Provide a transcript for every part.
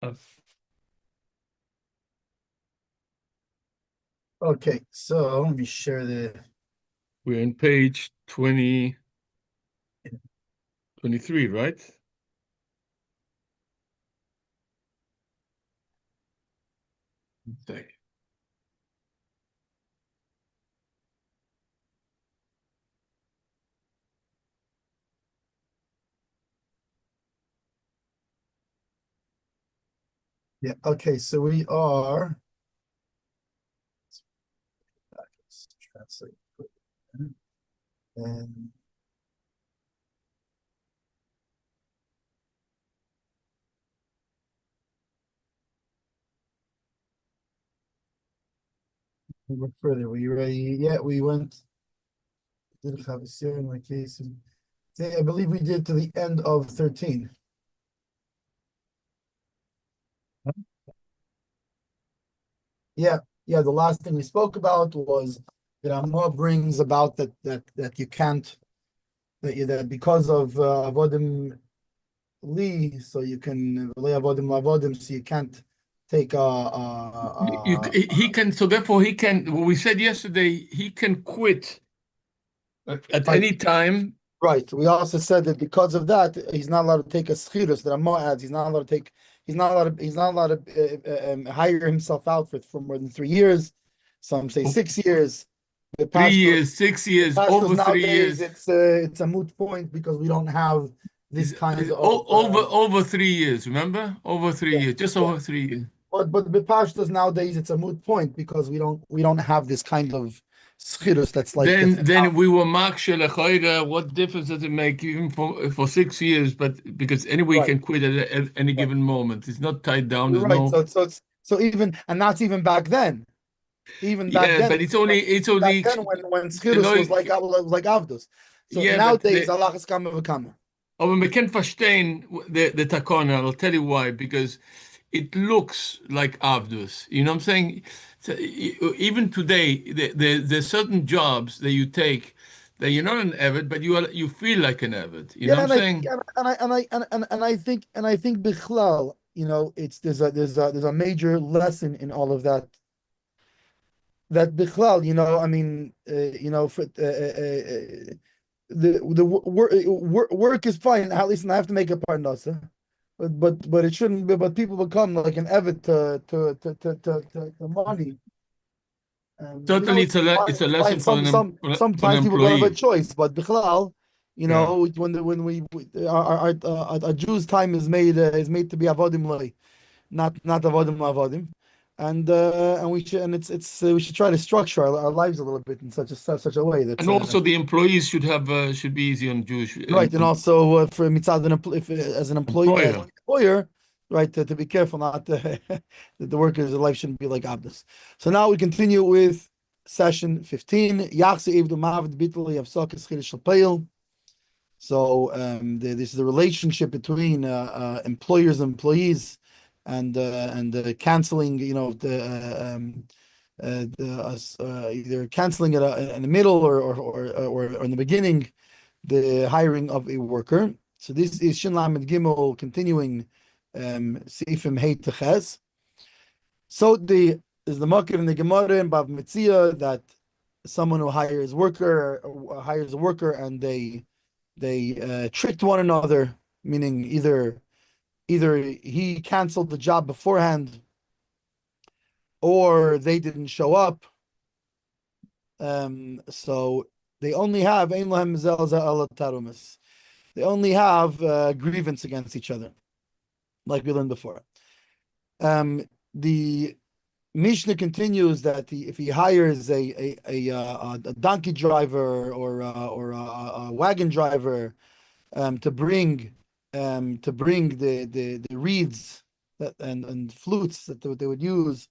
Uh, Okay, so let me share We're on page 23, right? Okay. yeah, okay, so we are let's translate and we went further. Were you ready? Yeah, we went did have a series in my case. I believe we did to the end of 13. Yeah, yeah. The last thing we spoke about was that Amma brings about that you can't that because of avodim li, so you can avodim avodim, so you can't take He can, so therefore he can, what we said yesterday, he can quit at right, any time. right. We also said that because of that, he's not allowed to take a schirus that Amma adds. He's not allowed to take. He's not allowed to hire himself out for more than 3 years. Some say 6 years. The 3 years, pashtos, 6 years, pashtos over three nowadays, years. it's a moot point because we don't have this kind of Over 3 years, remember? Over three yeah, years, just yeah. over 3 years. But the pashtos nowadays, it's a moot point because we don't have this kind of schirus that's Then we were Mark Shelechoida. What difference does it make even for 6 years? But because anyway, he right. can quit at any Right. given moment. It's not tied down. You're There's right. no. So even and that's even back then. Even back Yeah, then, but it's only when the schirus was Lord. like avdus. So Yeah, but nowadays, Allah is kama v'kama. aber wir können verstehen the Takana. I'll tell you why. Because it looks like Avdus. You know what I'm saying? So, even today, there's certain jobs that you take that you're not an avid, but you feel like an avid. You know Yeah, what I'm and I think saying? and I think bichlal, it's there's a major lesson in all of that. That bichlal, I mean, for the work is fine. At least I have to make a parnasa, but it shouldn't be. But people become like an evet to money. And Certainly, fine. it's a It's fine. lesson for for an Sometimes people don't have a employee. choice, but bichlal, Yeah. when we our Jew's time is made to be avodim lay, not avodim avodim, and we should and it's we should try to structure our lives a little bit in such a way that's And also the employees should be easy on Jewish right, and also for mitzad as an employee, as employer. an employer, right, to be careful not that the workers' life shouldn't be like abdus. So now we continue with session 15. So this is the relationship between employers and employees, and canceling, either canceling it in the middle or in the beginning the hiring of a worker. So this is Shin Lamed Gimel continuing Seifim Hey Teches. So is the Makir in the Gemara and Bav Mitzia that someone who hires a worker and they tricked one another, meaning either he canceled the job beforehand or they didn't show up. So they only have Ein Lahem Zelza Ala Tarumis. They only have grievance against each other, like we learned before. The Mishnah continues that if he hires a donkey driver or a wagon driver to bring the reeds and flutes that they would use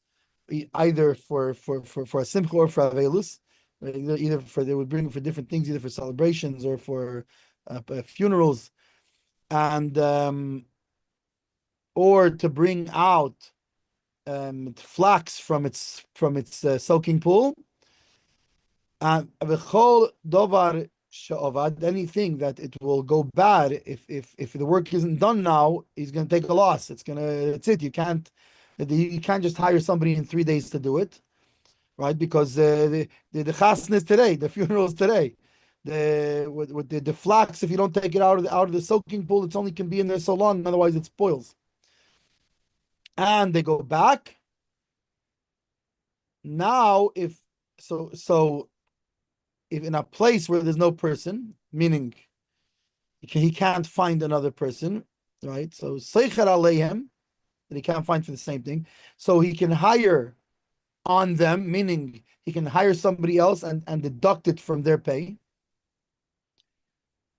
either for a simcha or for avelus, either for they would bring for different things, either for celebrations or for funerals, and or to bring out flax from its soaking pool. And v'chol dovar she'ovad, anything that it will go bad if the work isn't done now, he's going to take a loss. It's it. You can't just hire somebody in 3 days to do it, right? Because the chasna is today, the funeral is today. With the flax, if you don't take it out of the soaking pool, it's only can be in there so long, otherwise it spoils. And they go back. Now, if in a place where there's no person, meaning he can't find another person, right? So seicher aleihem, that he can't find for the same thing. So he can hire on them, meaning he can hire somebody else and deduct it from their pay.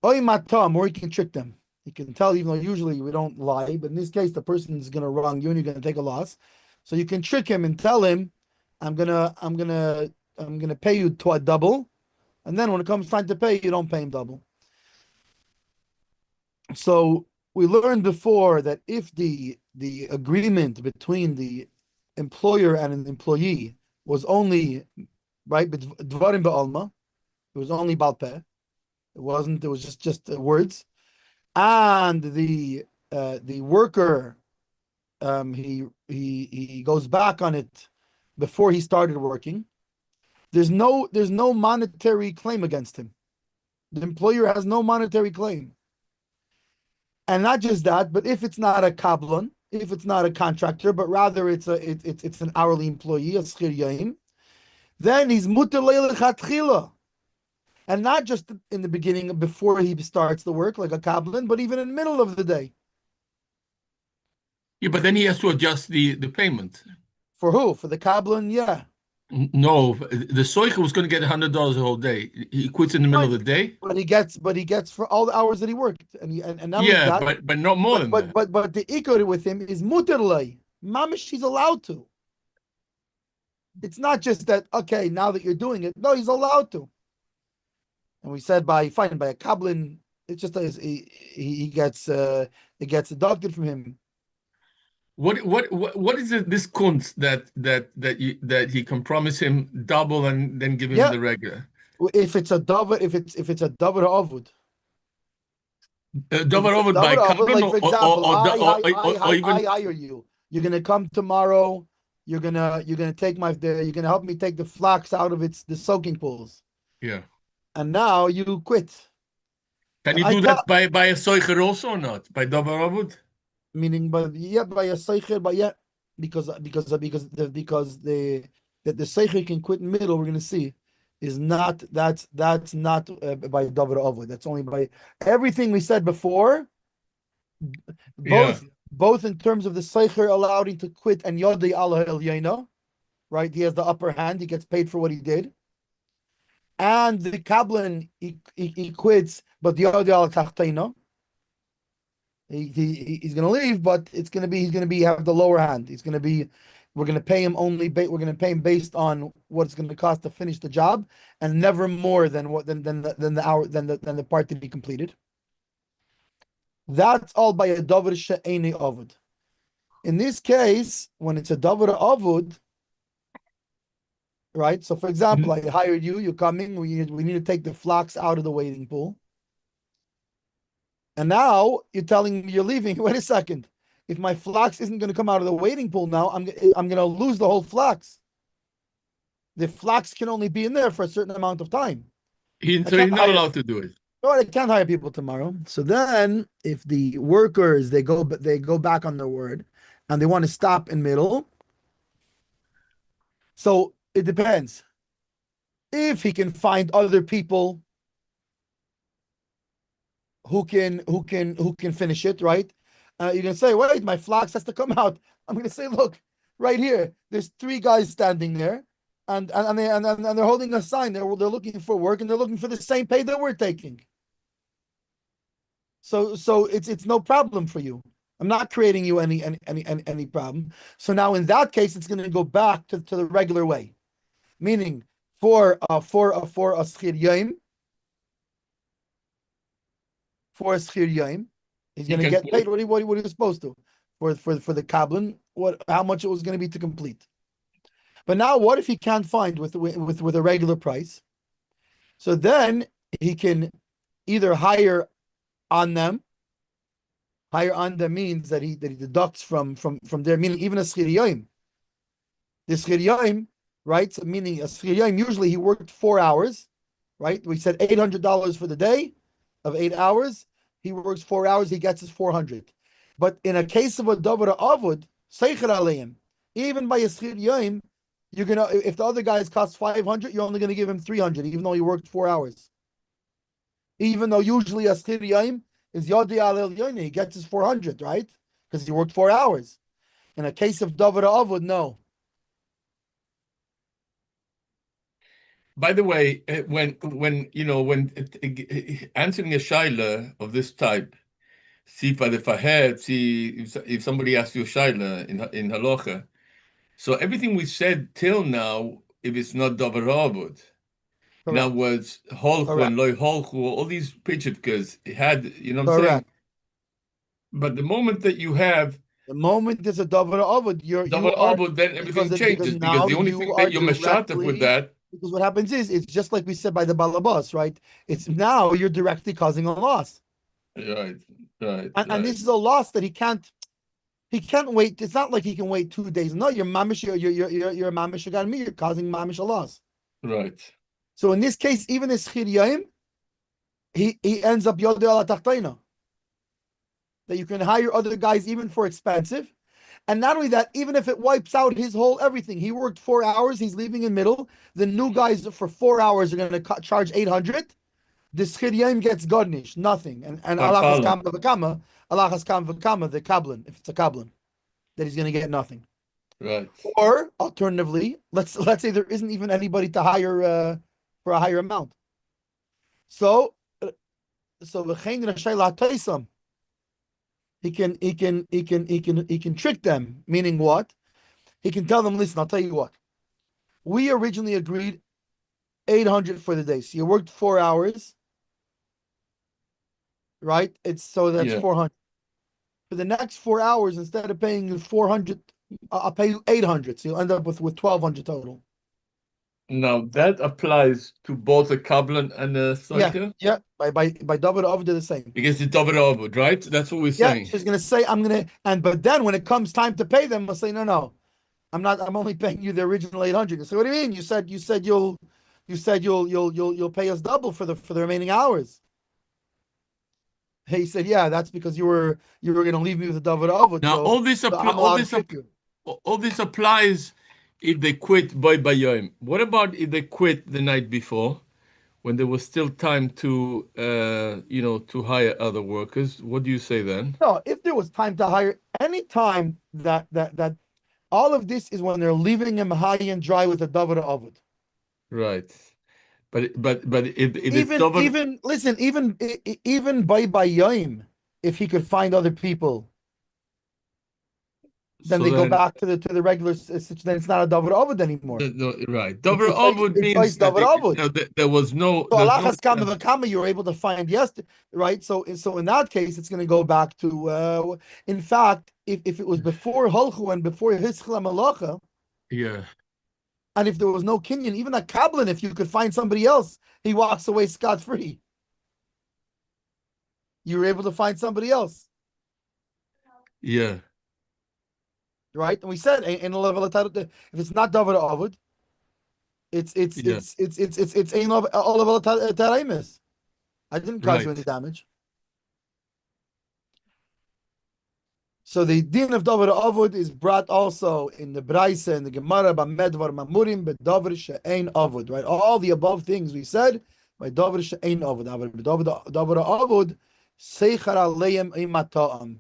Oy matam, or he can trick them. He can tell, even though usually we don't lie, but in this case, the person is going to wrong you and you're going to take a loss. So you can trick him and tell him, I'm gonna pay you to a double, and then when it comes time to pay, you don't pay him double. So we learned before that if the agreement between the employer and an employee was only right, dvarim ba'alma, it was only balpeh. It wasn't. It was just words, and the worker he goes back on it before he started working. There's no monetary claim against him. The employer has no monetary claim. And not just that, but if it's not a kablan, if it's not a contractor, but rather it's an hourly employee, a schir yaim, then he's muter le'lechatchila. And not just in the beginning, before he starts the work, like a kablan, but even in the middle of the day. Yeah, but then he has to adjust the payment. For who? For the kablan, yeah. No, the soicher was going to get $100 a whole day. He quits in the middle of the day. But he gets for all the hours that he worked, and not only Yeah, that, but not more than that. But the ikar with him is muterlei. Mamish, he's allowed to. It's not just that, okay, now that you're doing it. No, he's allowed to. And we said by a kablin, it's just he gets it gets deducted from him. What is it, this kunst that he can promise him double and then give him the regular? If it's a davar, if it's a davar avud. Davar avud by kablin, like for example, or even I hire you. You're gonna come tomorrow. You're gonna take you're gonna help me take the flax out of the soaking pools. Yeah. And now you quit. Can you do that by a soicher also or not? By davar avud? Meaning, by a seicher, but yeah, because the seicher can quit in middle. We're going to see is not that's not by davar avod. That's only by everything we said before. Both in terms of the seicher allowed him to quit and yodei Allah el yena, right? He has the upper hand. He gets paid for what he did. And the kablan he quits, but the yodei al tachtaina. He's going to leave, but he's going to be have the lower hand. We're going to pay him based on what it's going to cost to finish the job, and never more than the part that he completed. That's all by a davar she'eni avud. In this case, when it's a davar avud, right? So, for example, I hired you. You're coming. We need to take the flax out of the wading pool. And now you're telling me you're leaving. Wait a second. If my flax isn't going to come out of the wading pool now, I'm going to lose the whole flax. The flax can only be in there for a certain amount of time. He's not allowed to do it. No, I can't hire people tomorrow. So then, if the workers they go back on their word, and they want to stop in middle, so it depends. If he can find other people who can finish it, right? You can say, wait, my flax has to come out. I'm going to say, look, right here, there's 3 guys standing there, and they're holding a sign. They're looking for work, and they're looking for the same pay that we're taking. So it's no problem for you. I'm not creating you any problem. So now in that case, it's going to go back to the regular way, meaning for a schir yaim. For a schir yaim, he's going to get paid what he was supposed to for the kablan. How much it was going to be to complete. But now, what if he can't find with a regular price? So then he can either hire on them. Hire on them means that he deducts from their, meaning even a schir yoim. The schir yoim, right? So meaning a schir yoim, usually he worked 4 hours, right? We said $800 for the day of 8 hours. He works 4 hours, he gets his 400. But in a case of a davar avud, seicher aleim, even by a schir yoim, you're gonna, if the other guys cost 500, you're only gonna give him 300, even though he worked 4 hours. Even though usually a schir yoim is yodi alel yoini, he gets his 400, right? Because he worked 4 hours. In a case of davar avud, no. By the way, when answering a shaila of this type, see if somebody asks you a shaila in halacha. So everything we said till now, if it's not davar avud, in other words, holchu and loy holchu, all these pitchitkas had, you know what I'm saying? But the moment that you have the moment there's a davar avud, you are, then everything changes, because the only thing that you're meshatef with that. Because what happens is, it's just like we said by the balabas, right? It's now you're directly causing a loss. Right. And this is a loss that he can't wait. It's not like he can wait 2 days. No, you're mamish, you're mamish against me. You're causing mamish a loss. Right. So in this case, even this schir yaim, he ends up yodei ala tachtaina. That you can hire other guys even for expensive. And not only that, even if it wipes out his whole everything, he worked 4 hours, he's leaving in middle. The new guys for 4 hours are going to charge 800. The schir yaim gets godnish, nothing. And Allah has kam v'kama, the kablan, if it's a kablan, that he's going to get nothing. Right. Or alternatively, let's say there isn't even anybody to hire for a higher amount. So v'chein rashai la'toisam. He can trick them, meaning what? He can tell them, listen, I'll tell you what. We originally agreed 800 for the day. So you worked 4 hours, right? That's 400. For the next 4 hours, instead of paying you 400, I'll pay you 800. So you'll end up with 1,200 total. Now that applies to both a kablan and a soiker? Yeah. By davar avud, they're the same. Because it's davar avud, right? That's what we're saying. Yeah, she's gonna say, but then when it comes time to pay them, we'll say, no, I'm only paying you the original 800. So what do you mean? You said you'll pay us double for the remaining hours. He said, yeah, that's because you were gonna leave me with the davar avud. Now all this applies if they quit by bayom. What about if they quit the night before, when there was still time to to hire other workers? What do you say then? No, if there was time to hire, any time that all of this is when they're leaving him high and dry with a davar avud. Right. But if even by bayom, if he could find other people, then they go back to the regular situation. Then it's not a davar avud anymore. No, right. Davar avud means that there was no. So Allah has come v'kama, you were able to find right? So in that case, it's going to go back to. In fact, if it was before holchu and before hischla malacha, yeah. And if there was no kinyan, even a kablan, if you could find somebody else, he walks away scot free. You were able to find somebody else. Yeah. Right, and we said in a level of if it's not davar avud, it's a level of taraimis. I didn't cause you any damage. So the din of davar avud is brought also in the Braisa and the Gemara by medvar mamurim bedavar she'ein avud. Right, all the above things we said by davar she'ein avud. Davar avud seichar aleim imata'am.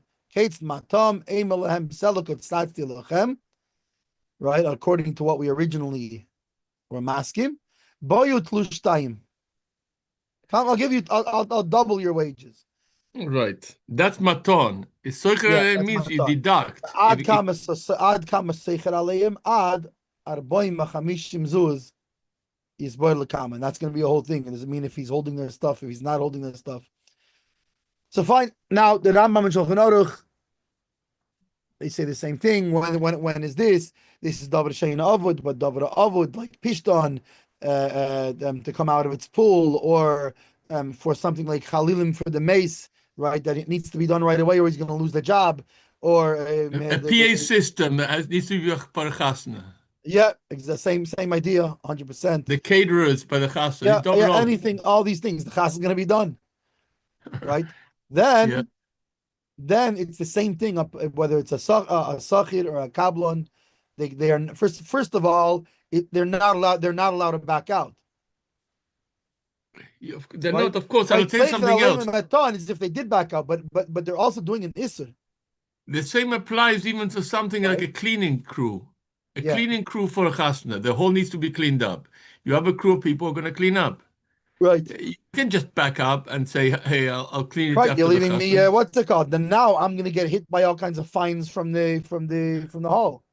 Right, according to what we originally were masking. I'll give you. I'll double your wages. Right, that's maton. It means you deduct. Ad kama seicher aleim ad arboim machamishim zuz is lekam, and that's going to be a whole thing. It doesn't mean if he's holding their stuff, if he's not holding their stuff. So fine. Now the Rambam and Shulchan Aruch, they say the same thing. When is this? This is davar she'ein avud, but davar avud like pishton, to come out of its pool, or for something like Chalilim for the mace, right? That it needs to be done right away, or he's going to lose the job. Or A PA system needs to be per chasna. yeah, it's the same idea, 100%. The caterers by the chasna. Yeah, yeah, anything, all these things, the chas is going to be done, right? Then, Yeah. then it's the same thing. Up whether it's a sachir or a kablon, they are first of all, they're not allowed. They're not allowed to back out. They're Right? not, of course. Right? I'll tell you something else. Is if they did back out, but they're also doing an isser. The same applies even to something like a cleaning crew. A Yeah. cleaning crew for a chasna. The hole needs to be cleaned up. You have a crew of people who are going to clean up. Right. You can just back up and say, hey, I'll clean it Right. after You're the leaving me. chasna. What's it called? Then now I'm going to get hit by all kinds of fines from the hall.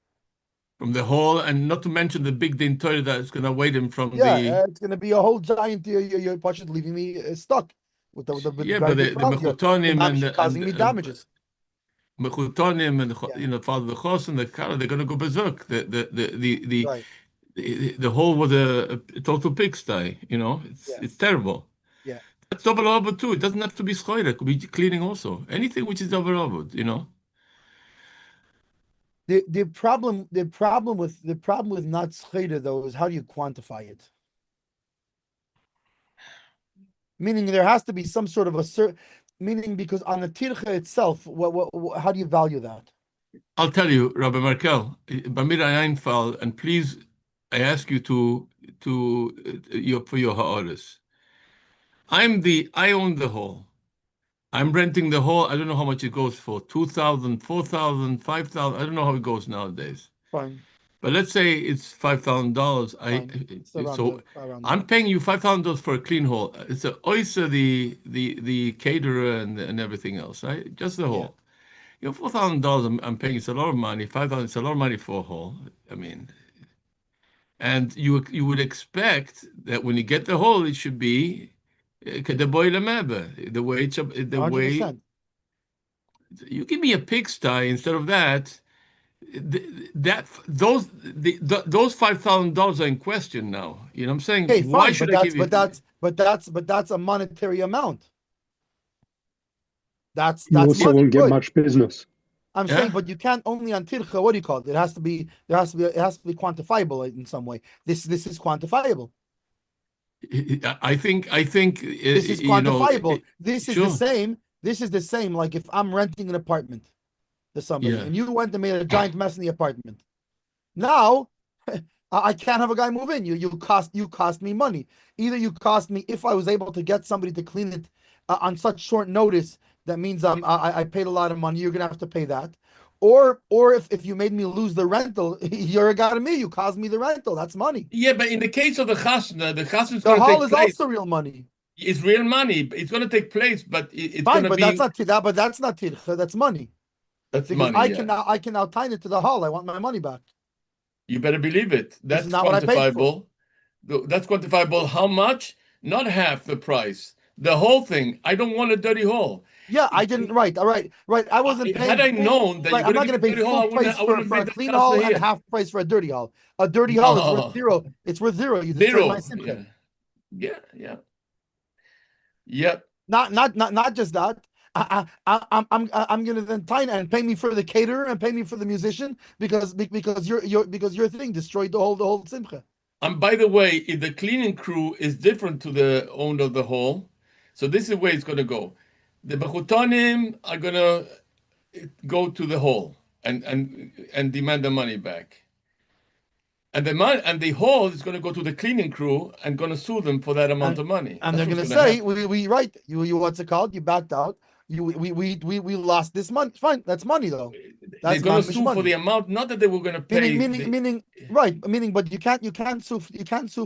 From the hole, and not to mention the big din Torah that is going to wait him from Yeah, it's going to be a whole giant. You're leaving me stuck with the yeah, very but big the problem. mechutonim You're causing me damages. mechutonim and Yeah. Father the Chos and the Kara, they're going to go berserk. Right. The hole was a total pigsty. Yeah. It's terrible. Yeah. That's double over too. It doesn't have to be schoira. It could be cleaning also. Anything which is double over. The problem with not scheda though is how do you quantify it? Meaning there has to be some sort of a certain meaning because on the tircha itself, how do you value that? I'll tell you, Rabbi Merkel, Bamir Einfall, and please, I ask you for your ha'aris. I own the hall. I'm renting the hall. I don't know how much it goes for. 2,000, 4,000, 5,000. I don't know how it goes nowadays. Fine. But let's say it's $5,000. I'm paying you $5,000 for a clean hall. It's a oyster, the caterer and everything else, right? Just the hall. $4,000 I'm paying. It's a lot of money. 5,000. It's a lot of money for a hall. I mean, and you would expect that when you get the hall, it should be the way it's the 100%. way. You give me a pigsty instead of that. Those $5,000 are in question now. You know what I'm saying? Okay, Why fine, should but I give you? But that's a monetary amount. That's also money. won't get much business. I'm saying, but you can't only on tircha. What do you call it? It has to be quantifiable in some way. This is quantifiable. I think this is quantifiable. This is sure. the same. This is the same. Like if I'm renting an apartment to somebody, and you went and made a giant mess in the apartment. Now, I can't have a guy move in. You cost me money. Either you cost me if I was able to get somebody to clean it on such short notice. That means I paid a lot of money. You're gonna have to pay that, or if you made me lose the rental, you're a guy to me. You caused me the rental. That's money. Yeah, but in the case of the chasna is going to take place. The hall is also real money. It's real money. It's going to take place, but it's fine. But that's not tircha. But that's not tircha. That's money. That's because money. I can now tie it to the hall. I want my money back. You better believe it. That's not quantifiable. That's quantifiable. How much? Not half the price. The whole thing. I don't want a dirty hall. Yeah, I didn't. Right. All right. Right. I wasn't paying. Had I known that I'm not going to pay full price for a clean hall and half price for a dirty hall. A dirty hall is worth zero. It's worth zero. You destroyed my simcha. Yeah. Yep. Not just that. I'm going to then tie and pay me for the caterer and pay me for the musician because your thing destroyed the whole simcha. And by the way, if the cleaning crew is different to the owner of the hall, so this is the way it's going to go. The Bechutonim are going to go to the hall and demand the money back. And the hall is going to go to the cleaning crew and going to sue them for that amount of money. And they're going to say, we right, you what's it called? You backed out. We lost this money. Fine, that's money though. They're going to sue for the amount, not that they were going to pay. Meaning, but you can't sue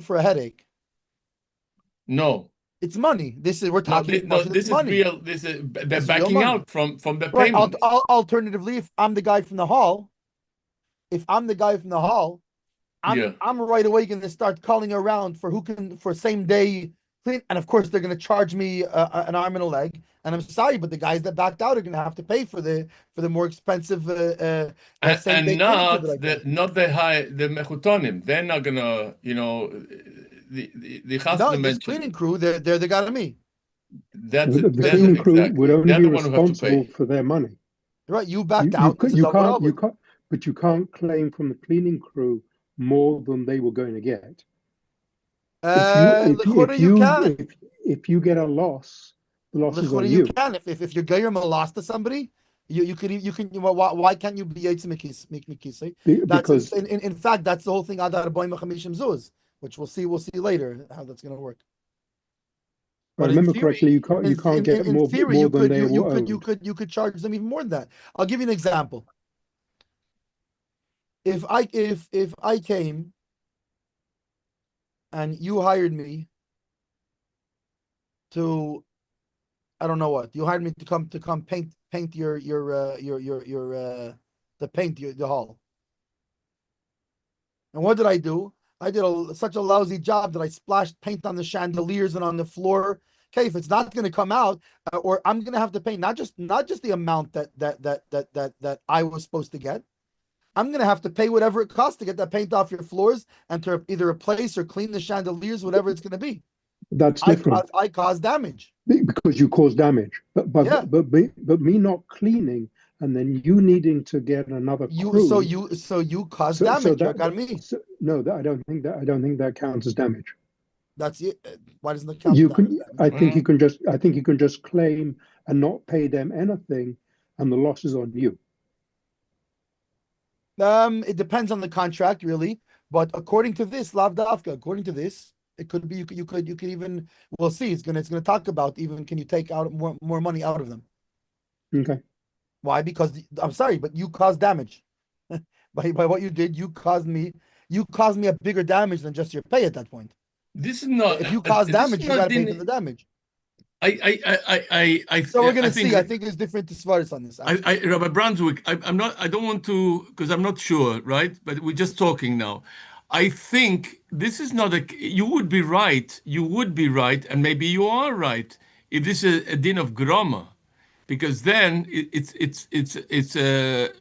for a headache. No. It's money. We're talking. This is money. real. They're backing out from the payment. Alternatively, if I'm the guy from the hall, I'm right away going to start calling around for same day clean, and of course they're going to charge me an arm and a leg. And I'm sorry, but the guys that backed out are going to have to pay for the more expensive and not the mechutonim. They're not going to, the cleaning crew. They're the guy to me. That's The that's cleaning crew exactly. would only They're be the one who have to responsible pay. for their money. Right, you backed out. It's a You double can't avod. but you can't claim from the cleaning crew more than they were going to get. L'chora you can. If you get a loss, the loss is L'chora on you you. can. If your gayer lost to somebody, you could why can't you be yaitz mikisi? That's Because in fact that's the whole thing adar boy machamishim zuz, which we'll see later how that's going to work. if I But in remember theory, correctly, you can't get in theory, more than they were owed. you could charge them even more than that. I'll give you an example. If I came and you hired me to, I don't know what, you hired me to come paint your the paint the hall. And what did I do? I did such a lousy job that I splashed paint on the chandeliers and on the floor. Okay, if it's not going to come out, or I'm going to have to pay not just the amount that I was supposed to get. I'm going to have to pay whatever it costs to get that paint off your floors and to either replace or clean the chandeliers, whatever it's going to be. That's different. I caused damage because you caused damage. Yeah. But me not cleaning and then you needing to get another crew. So you caused damage. No, I don't think that counts as damage. That's it. Why doesn't it count? I think you can just claim and not pay them anything, and the loss is on you. It depends on the contract, really. But according to this, Lav Dafka, according to this, it could be you could even, we'll see. It's gonna talk about even can you take out more money out of them. Okay. Why? Because I'm sorry, but you caused damage. by what you did, you caused me a bigger damage than just your pay at that point. This is not. If you cause damage, you got to pay for the damage. So we're gonna see. I think there's different svaris on this. Rabbi Brunswick, I'm not. I don't want to because I'm not sure, right? But we're just talking now. I think this is not a. You would be right. You would be right, and maybe you are right if this is a din of groma, because then it's a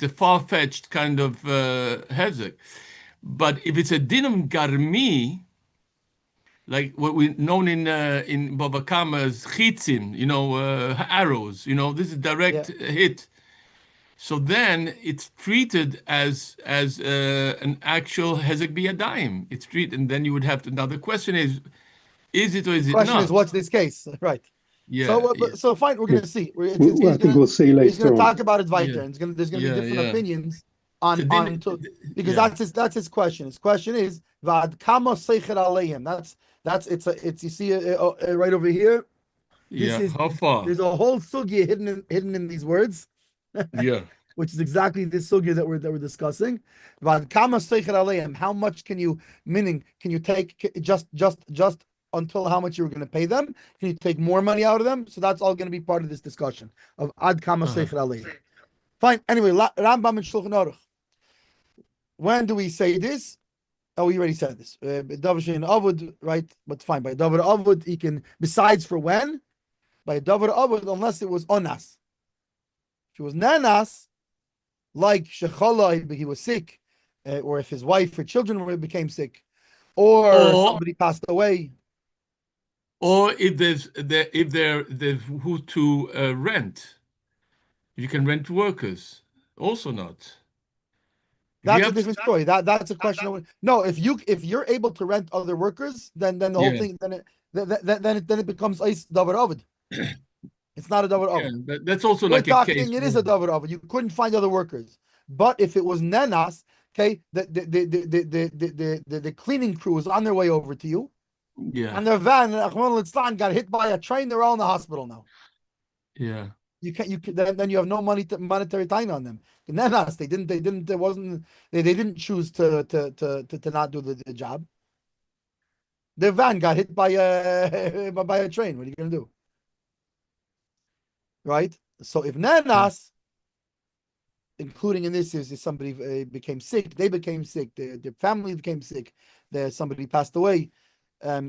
far-fetched kind of hezek. But if it's a din of garmi, like what we known in Bava Kama as chitzim, arrows, this is direct hit. So then it's treated as an actual hezek biyadayim. It's treated, and then you would have to. Now the question is it or is it not? The question is, what's this case, right? Yeah. So fine, we're gonna see. I think we'll see later. He's gonna talk about it weiter, and there's gonna be different opinions because that's his question. His question is vad kama seicher aleim. It's you see right over here. How far? There's a whole sugya hidden in these words. Yeah. Which is exactly this sugya that we're discussing. Vad kama seicher aleim. How much can you take just until how much you were going to pay them? Can you take more money out of them? So that's all going to be part of this discussion of ad kama seicher aleim. Fine. Anyway, Rambam and Shulchan Aruch. When do we say this? Oh, we already said this. Davar shein avud, right? But fine. By davar avud, he can. Besides for when, by davar avud, unless it was onas. If it was nanas, like shechala, he was sick, or if his wife or children became sick, or somebody passed away, or if there's who to rent. You can rent workers. Also not. That's a different story. That's a question. No, if you're able to rent other workers, then the whole thing then it becomes ice davar avod. It's not a davar avod. Yeah, that's also like a case. It is a davar avod. You couldn't find other workers, but if it was nenas, okay, the cleaning crew was on their way over to you. Yeah. And their van, got hit by a train. They're all in the hospital now. Yeah. Then you have no monetary time on them. Nenas, they didn't choose to not do the job. Their van got hit by a train. What are you gonna do? Right? So if nenas, including in this is somebody became sick, they became sick, their family became sick, somebody passed away.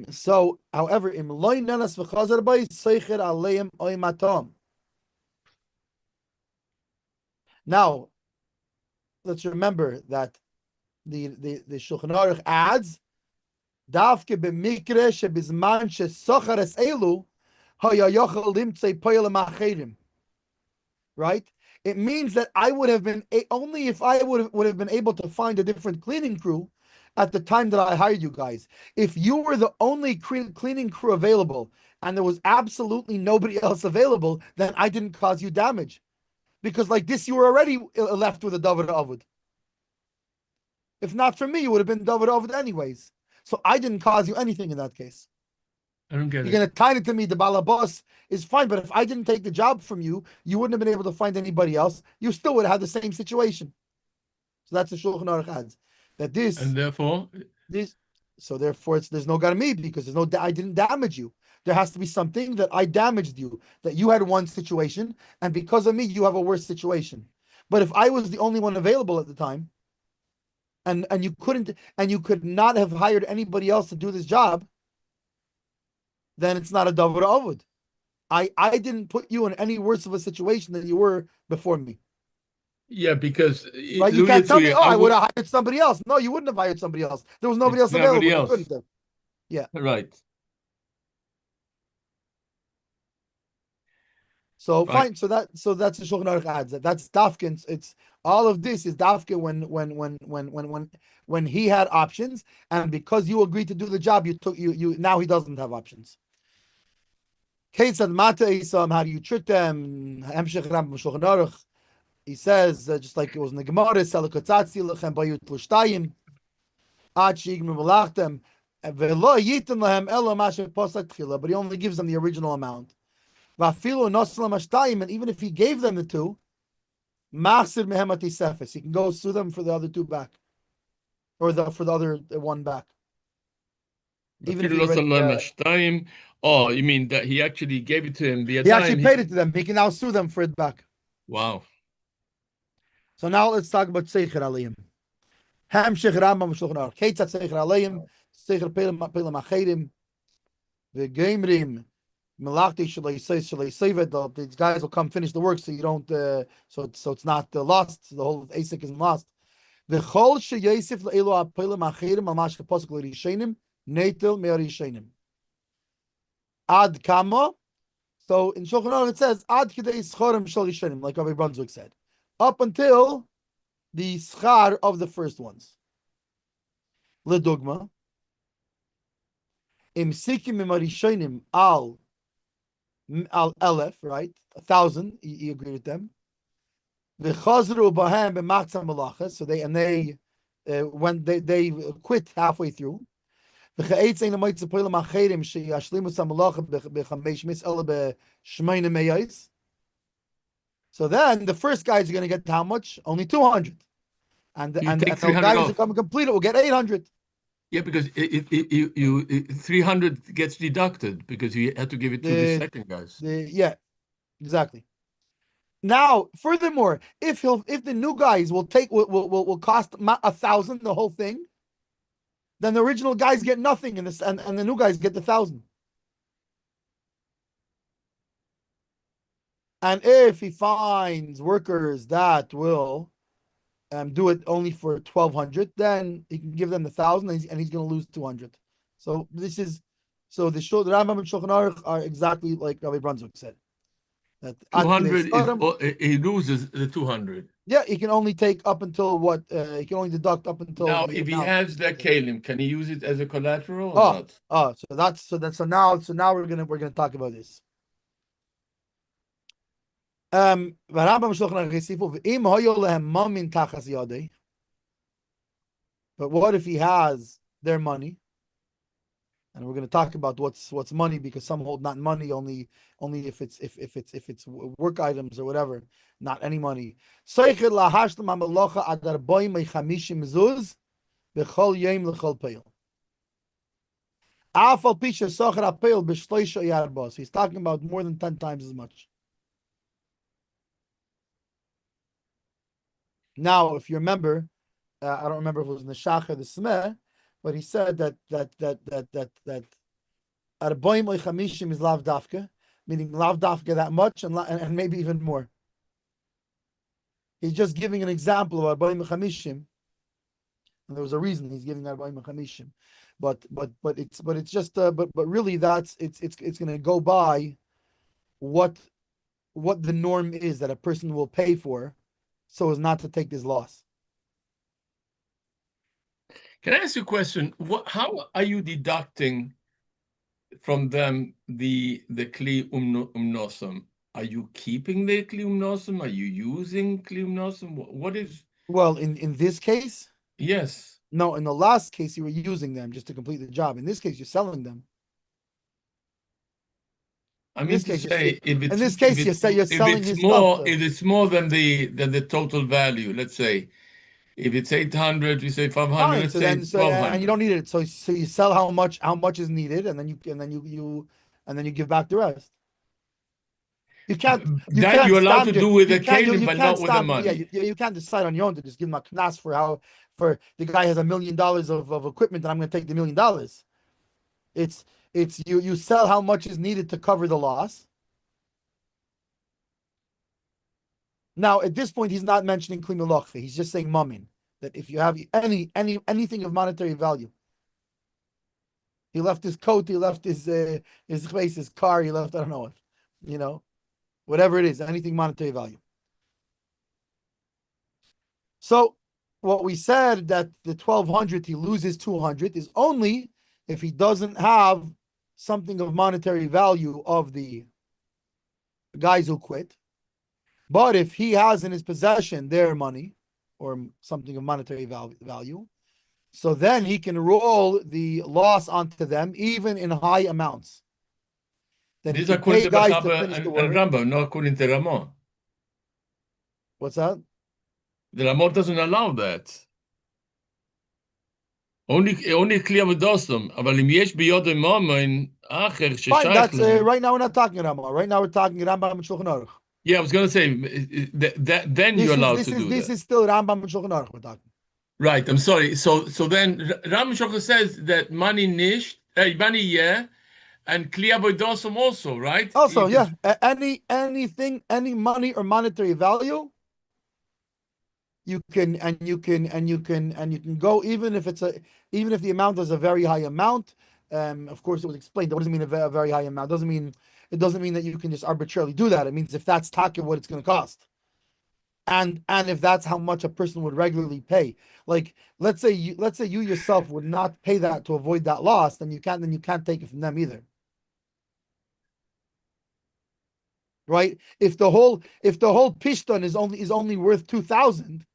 So however, im loy nenas v'chazar bay seicher aleim oy matom. Now, let's remember that the Shulchan Aruch adds, Davke b'mikre shebizman shesocher es elu, Right? It means that I would have been only if I would have been able to find a different cleaning crew at the time that I hired you guys. If you were the only cleaning crew available and there was absolutely nobody else available, then I didn't cause you damage. Because like this, you were already left with a David Avud. If not for me, you would have been David Avud anyways. So I didn't cause you anything in that case. I don't get You're it. going to tie it to me, the balabas is fine, but if I didn't take the job from you, you wouldn't have been able to find anybody else. You still would have had the same situation. So that's the Shulchan Aruch adds. That And therefore, so therefore there's no garmi because I didn't damage you. There has to be something that I damaged you, that you had one situation, and because of me, you have a worse situation. But if I was the only one available at the time, and you could not have hired anybody else to do this job, then it's not a davar avud. I didn't put you in any worse of a situation than you were before me. yeah, because Right? You can't tell me, oh, I would have hired somebody else. No, you wouldn't have hired somebody else. There was nobody else available. You couldn't have. Yeah. Right. So Right. fine. So that's the Shulchan Aruch adds that that's dafkin. It's all of this is dafkin when he had options, and because you agreed to do the job, you now he doesn't have options. Kate said mata isam, how do you trick them? Hemshech ram Shulchan Aruch. He says just like it was in the Gemara, Selikotzatzi lechem bayut l'shtayim, ad shigim melachtem, velo yitin lehem elo mashe posat tchila, but he only gives them the original amount. Vafilu noslam ashtayim, and even if he gave them the two, masir mehemat sefes, he can go sue them for the other two back, or for the other one back. Even if he already, oh, you mean that he actually gave it to him? He actually paid it to them. He can now sue them for it back. Wow. So now let's talk about Seicher Aliyim. Hamshech Rambam Shulchan Aruch. Keitzat Seicher Aliyim, Seicher Pelam Achedim, V'Geimrim, Melachti Shalei Sevet. These guys will come finish the work, so you don't. So it's not lost. The whole ASIC isn't lost. V'Chol Sheyesif LeElo Pelam Achedim Amash Keposuk LeRishenim Neitel MeRishenim. Ad Kama. So in Shulchan Aruch it says Ad Kidei Schorim Shel Rishenim, like Rabbi Brunswick said, up until the schar of the first ones. Ledugma, im sikim imarishonim al elef, right? 1,000. He agreed with them. The chazru bahem b'machzam malacha. So they when they quit halfway through. The chaetzein amaytz poilam acherim sheyashlimu samalacha b'chamesh mis ela b'shmeina meyais. So then the first guys are going to get how much? Only 200. And the guys who come and complete it will get 800. Yeah, because 300 gets deducted because you had to give it to the second guys. Yeah, exactly. Now, furthermore, if the new guys will cost 1,000 the whole thing, then the original guys get nothing, and the new guys get the 1,000. And if he finds workers that will do it only for 1,200, then he can give them the 1,000, and he's going to lose 200. So the Rambam and Shulchan Aruch are exactly like Rabbi Brunswick said. That 200 he loses the 200. Yeah, he can only take up until what he can only deduct up until. Now, if he has that kalim, can he use it as a collateral or not? So now we're gonna talk about this. But what if he has their money? And we're going to talk about what's money, because some hold not money, only if it's work items or whatever, not any money. He's talking about more than 10 times as much. Now, if you remember, I don't remember if it was in the Shach or the Smeh, but he said that Arboim Chamishim is lav dafka, meaning lav dafka that much and maybe even more. He's just giving an example of Arboim Chamishim, and there was a reason he's giving Arboim Chamishim, but really it's going to go by what the norm is that a person will pay for so as not to take this loss. Can I ask you a question? How are you deducting from them the kli umnosum? Are you keeping the kli umnosum? Are you using kli umnosum? What is? Well, in this case, Yes. no. In the last case, you were using them just to complete the job. In this case, you're selling them. I mean to say, in this case, you're selling his stuff. If it's more than the total value, let's say, if it's 800, we say 500. Fine. Let's So say then, and you 1,200. don't need it. So you sell how much is needed, and then you give back the rest. You can't That you're allowed to stand do with you the can't kelim, you but can't not with the stand money. you can't decide on your own to just give him a knas for the guy has $1 million of equipment and I'm going to take the $1 million. It's you sell how much is needed to cover the loss. Now at this point he's not mentioning kli melocha. He's just saying mamin, that if you have anything of monetary value. He left his coat, he left his face, his car, he left I don't know what, whatever it is, anything monetary value. So what we said that the 1,200 he loses 200 is only if he doesn't have something of monetary value of the guys who quit. But if he has in his possession their money or something of monetary value, so then he can roll the loss onto them even in high amounts. Then These he are can pay according to guys to Bechaba finish the and work. Rambam, not according to Ramon. What's that? The Ramon doesn't allow that. Only clear with dostum. אבל אם יש ביודו מומן אחר Fine, that's ששייך להם. right now we're not talking Rambam. Right now we're talking Rambam and Shulchan Aruch. Yeah, I was going to say then you're allowed to do that. This is still Rambam and Shulchan Aruch we're talking. Right, I'm sorry. So then Rambam Shulchan says that money nicht, money yeah, and clear with dostum also, right? Also, yeah, anything, any money or monetary value, you can go even if the amount is a very high amount. Of course, it was explained. What does it mean a very high amount? It doesn't mean that you can just arbitrarily do that. It means if that's taka what it's going to cost, and if that's how much a person would regularly pay. Like let's say you yourself would not pay that to avoid that loss, then you can't take it from them either. Right? If the whole pishton is only worth 2,000,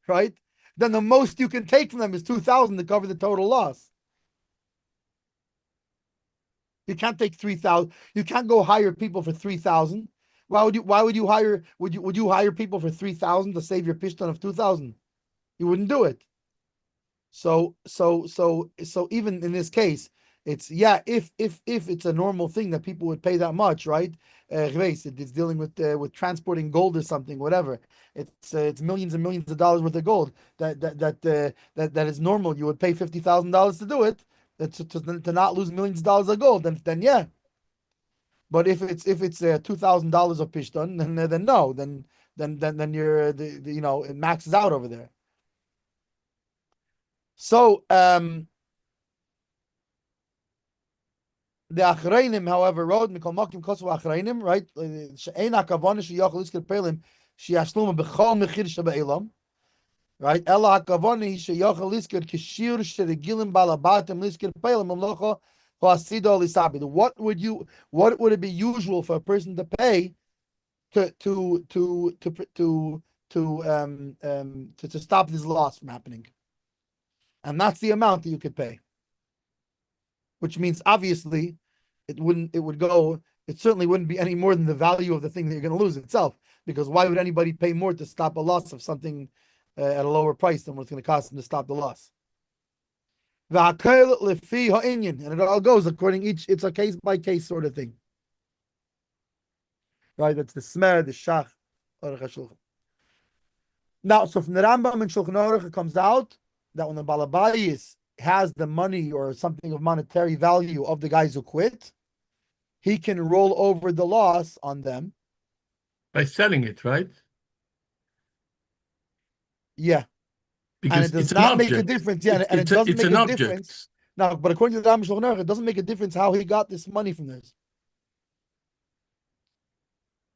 right? Then the most you can take from them is 2,000 to cover the total loss. You can't take 3,000. You can't go hire people for 3,000. Why would you hire? Would you hire people for 3,000 to save your pishton of 2,000? You wouldn't do it. So even in this case, it's if it's a normal thing that people would pay that much, right? It's dealing with transporting gold or something, whatever. It's millions and millions of dollars worth of gold that is normal. You would pay $50,000 to do it. To not lose millions of dollars of gold, then yeah. But if it's $2,000 of pishton, then no, then you're it maxes out over there. So the Achrayim, however, wrote Mikol Makim Kosu Achrayim, right? She'ena Kavana Sheyachol Iskir Pelim Sheyashluma B'chol Mechir Shebe'elam, right? Ela Hakavana Sheyachol Iskir Kishir Sheregilim Balabatim Liskir Pelim Mamlocha Hoasido Lisabi. What would it be usual for a person to pay to stop this loss from happening? And that's the amount that you could pay. Which means obviously it certainly wouldn't be any more than the value of the thing that you're going to lose itself. Because why would anybody pay more to stop a loss of something at a lower price than what it's going to cost them to stop the loss? And it all goes according it's a case by case sort of thing. Right? That's the smer, the shach, Now, so from the Rambam and Shulchan Aruch, it comes out that when the Balabayis has the money or something of monetary value of the guys who quit, he can roll over the loss on them by selling it, right? Yeah, because and it does not make a difference. Yeah, and it doesn't make a difference. No, but according to the Rambam Shulchan Aruch, it doesn't make a difference how he got this money from this.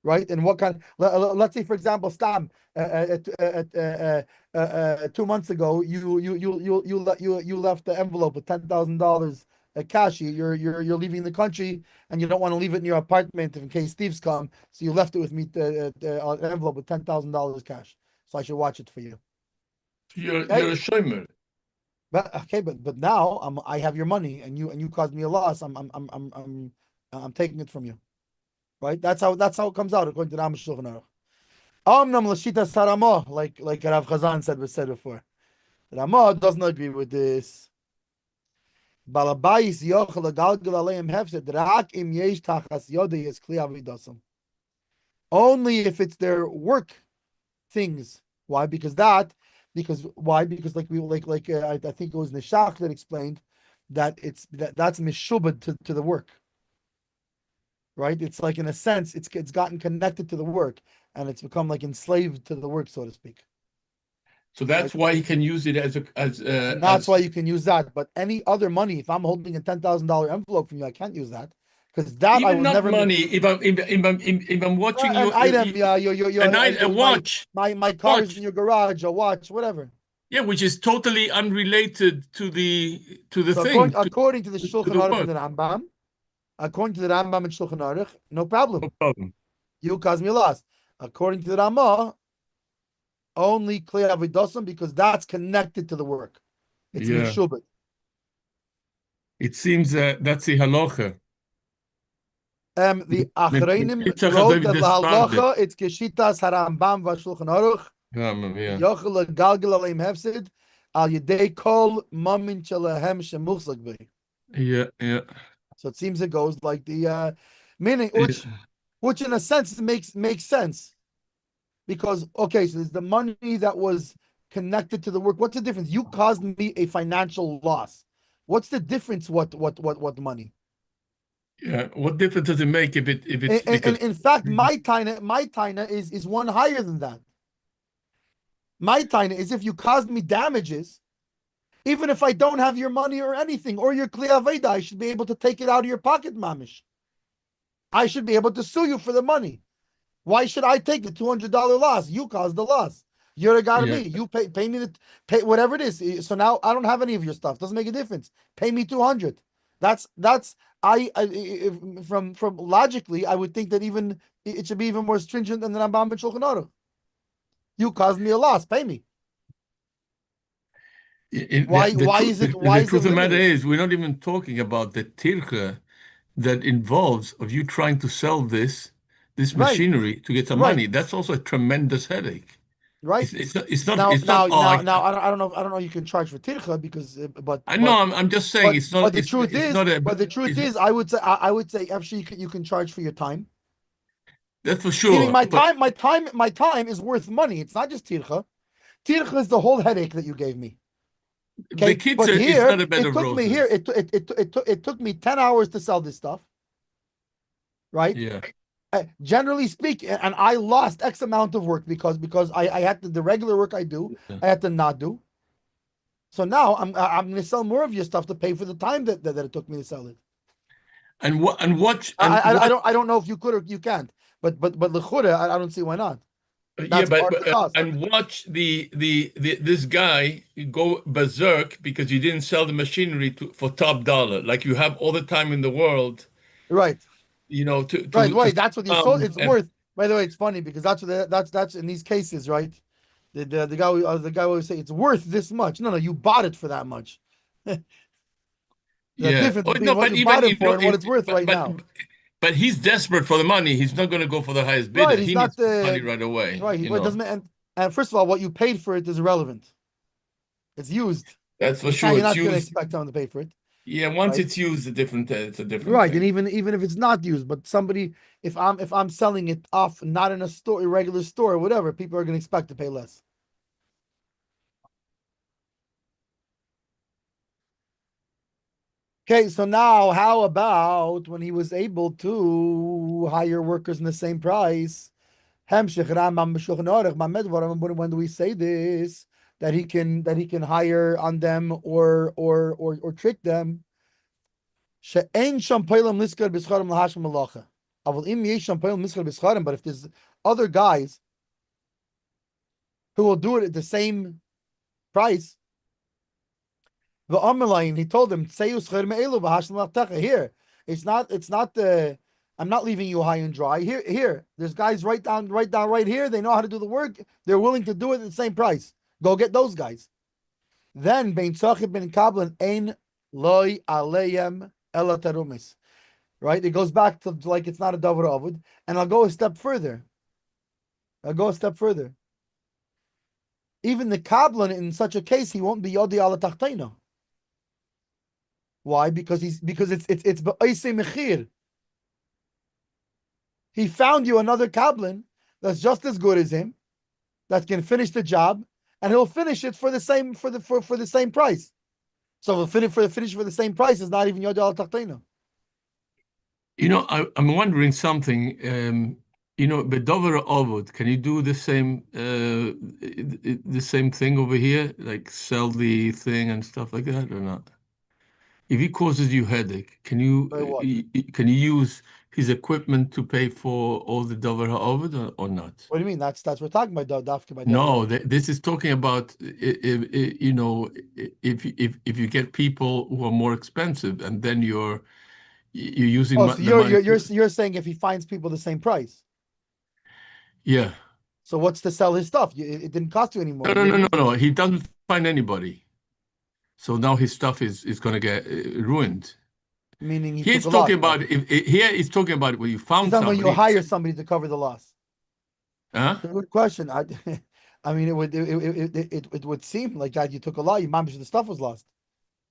right? And what kind? Let's say, for example, Stam, 2 months ago, you left the envelope with $10,000 cash. You're leaving the country, and you don't want to leave it in your apartment in case thieves come. So you left it with me, an envelope with $10,000 cash. So I should watch it for you. You're Okay? a shomer. But okay, but now I have your money, and you caused me a loss. I'm taking it from you, right? That's how it comes out according to the Amish Shulchan Aruch. Omnam l'shita saramo, like Rav Chazan said before. Ramah doesn't agree with this. Balabais yochel galgal aleim hefsed rak im yesh tachas yodei is kli avidasam. Only if it's their work things. Why? Because why? Because I think it was Nishach that explained that that's mishubad to the work. Right? It's like, in a sense, it's gotten connected to the work, and it's become like enslaved to the work, so to speak. So that's why he can use it and that's why you can use that. But any other money, if I'm holding a $10,000 envelope from you, I can't use that, because that even I would not never money. If I'm watching an item, a watch, my car is in your garage, a watch, whatever. Yeah, which is totally unrelated to the So thing. According to the Shulchan Aruch and the Rambam, according to the Rambam and Shulchan Aruch, no problem. No problem. You caused me a loss. According to the Ramah, only Kli Avidosam, because that's connected to the work. It's Meshubit. It seems that's the halacha. The Achreinim wrote that the halacha, it's Keshitas Harambam v'Shulchan Aruch. Yochel galgal aleim hefsid al yedei kol mamin shelahem shemuchzak b'hi. Yeah. So it seems it goes like the meaning, which in a sense makes sense, because okay, so there's the money that was connected to the work. What's the difference? You caused me a financial loss. What's the difference? What money? Yeah, what difference does it make if it's because in fact my taina is one higher than that. My taina is, if you caused me damages, even if I don't have your money or anything, or your Kli Aveda, I should be able to take it out of your pocket, mamish. I should be able to sue you for the money. Why should I take the $200 loss? You caused the loss. You're a guy to me. You pay me pay whatever it is. So now I don't have any of your stuff. Doesn't make a difference. Pay me $200. That's from logically, I would think that even it should be even more stringent than the Rambam and Shulchan Aruch. You caused me a loss. Pay me. Why is it? Why the truth of the matter is, we're not even talking about the tircha that involves of you trying to sell this machinery to get some money. That's also a tremendous headache. Right. It's not. Now I don't know. You can charge for tircha because, but I know. I'm just saying it's not. But the truth is, I would say actually you can charge for your time. That's for sure. Meaning my time is worth money. It's not just tircha. Tircha is the whole headache that you gave me. Okay? But here, it took me 10 hours to sell this stuff. Right? Yeah. Generally speaking, and I lost X amount of work because I had the regular work I do, I had to not do. So now I'm going to sell more of your stuff to pay for the time that it took me to sell it. I don't know if you could or you can't, but l'chura, I don't see why not. That's and watch this guy go berserk because you didn't sell the machinery for top dollar, like you have all the time in the world, right? You know, right. That's what you sold. It's worth. By the way, it's funny because that's in these cases, right? The guy always say it's worth this much. No, you bought it for that much. The difference between what you bought it for and what it's worth right now. But he's desperate for the money. He's not going to go for the highest bidder. Right, he needs the money right away. Right. It doesn't. And first of all, what you paid for it is irrelevant. It's used. That's for sure. You're not going to expect someone to pay for it. Yeah, once it's used, it's a different right thing. And even if it's not used, but somebody, if I'm selling it off, not in a regular store or whatever, people are going to expect to pay less. Okay, so now how about when he was able to hire workers in the same price? When do we say this? That he can hire on them or trick them. But if there's other guys who will do it at the same price, the Amelain, he told them, here, it's not the, I'm not leaving you high and dry. Here, there's guys right down right here. They know how to do the work. They're willing to do it at the same price. Go get those guys. Then Bein Tzachib ben Kablan ein loy aleyem ela tarumis. Right? It goes back to like it's not a davar avud. And I'll go a step further. Even the Kablan in such a case, he won't be yodi ala tachtaina. Why? Because it's ba'isei mechir. He found you another Kablan that's just as good as him, that can finish the job, and he'll finish it for the same price. So he'll finish for the same price is not even yodi ala tachtaina. I'm wondering something. Bedover Ovud, can you do the same thing over here, like sell the thing and stuff like that, or not? If he causes you headache, can you use his equipment to pay for all the Dover Ovud or not? What do you mean? That's we're talking about dafka by No, this is talking about if you get people who are more expensive, and then you're using so you're saying if he finds people the same price. Yeah. So what's to sell his stuff? It didn't cost you anymore. No. He doesn't find anybody. So now his stuff is going to get ruined. Meaning he's talking about here. He's talking about when you found somebody. When you hire somebody to cover the loss. Huh? Good question. I mean, it would seem like that you took a lot. You managed the stuff was lost.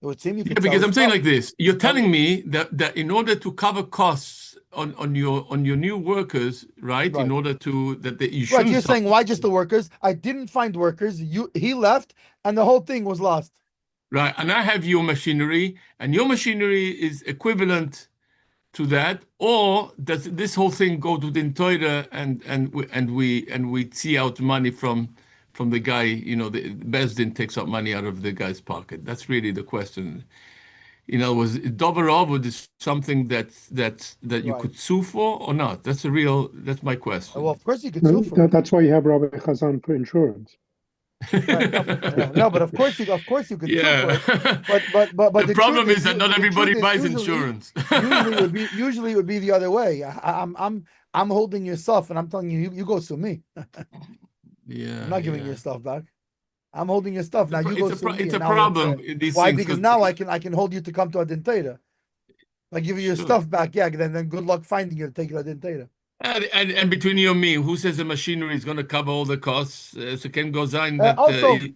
It would seem you could. Yeah, because I'm saying like this. You're telling me that in order to cover costs on your new workers, right? In order to you shouldn't. Right. You're saying why just the workers? I didn't find workers. He left, and the whole thing was lost. Right, and I have your machinery, and your machinery is equivalent to that, or does this whole thing go to the Torah and we see out money from the guy? The Bezdin takes out money out of the guy's pocket. That's really the question. Was Dover Avod is something that you could sue for or not? That's my question. Well, of course you could sue for. That's why you have Rabbi Chazan for insurance. Right, no, but of course you could sue for it. But the problem is that not everybody buys insurance. Usually it would be the other way. I'm holding your stuff, and I'm telling you go sue me. Yeah, I'm not giving your stuff back. I'm holding your stuff now. You go sue me. It's a problem. Why? Because now I can hold you to come to a dentata. I give you your stuff back. Yeah, then good luck finding you to take it to a dentata. And between you and me, who says the machinery is going to cover all the costs? So can go sign that.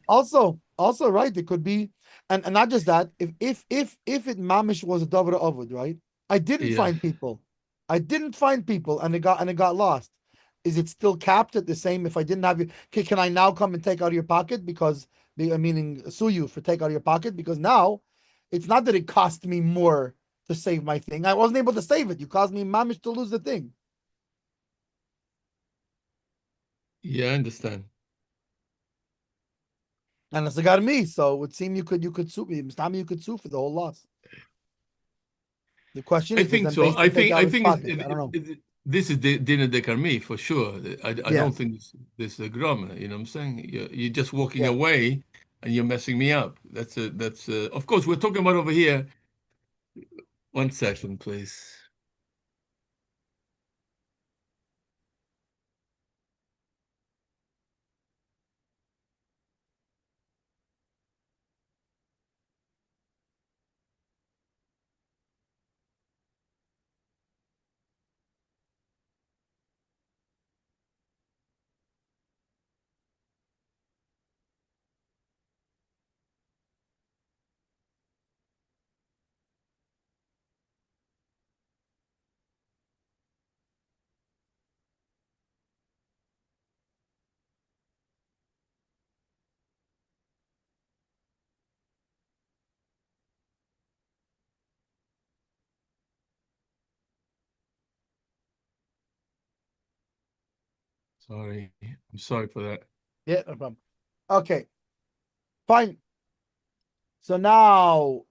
Also, right? It could be, and not just that. If it mamish was a davar avud, right? I didn't find people, and it got lost. Is it still capped at the same? If I didn't have you, can I now come and take out of your pocket meaning sue you for take out of your pocket? Because now, it's not that it cost me more to save my thing. I wasn't able to save it. You caused me mamish to lose the thing. Yeah, I understand. And it's got me, so it would seem you could sue me. You could sue for the whole loss. The question is, I think so. I think I don't know. This is the dinner de karmi for sure. I don't think this is a grom. You know what I'm saying? You're just walking away, and you're messing me up. That's of course we're talking about over here. 1 second, please. Sorry, I'm sorry for that. Yeah, no problem. Okay, fine. So now,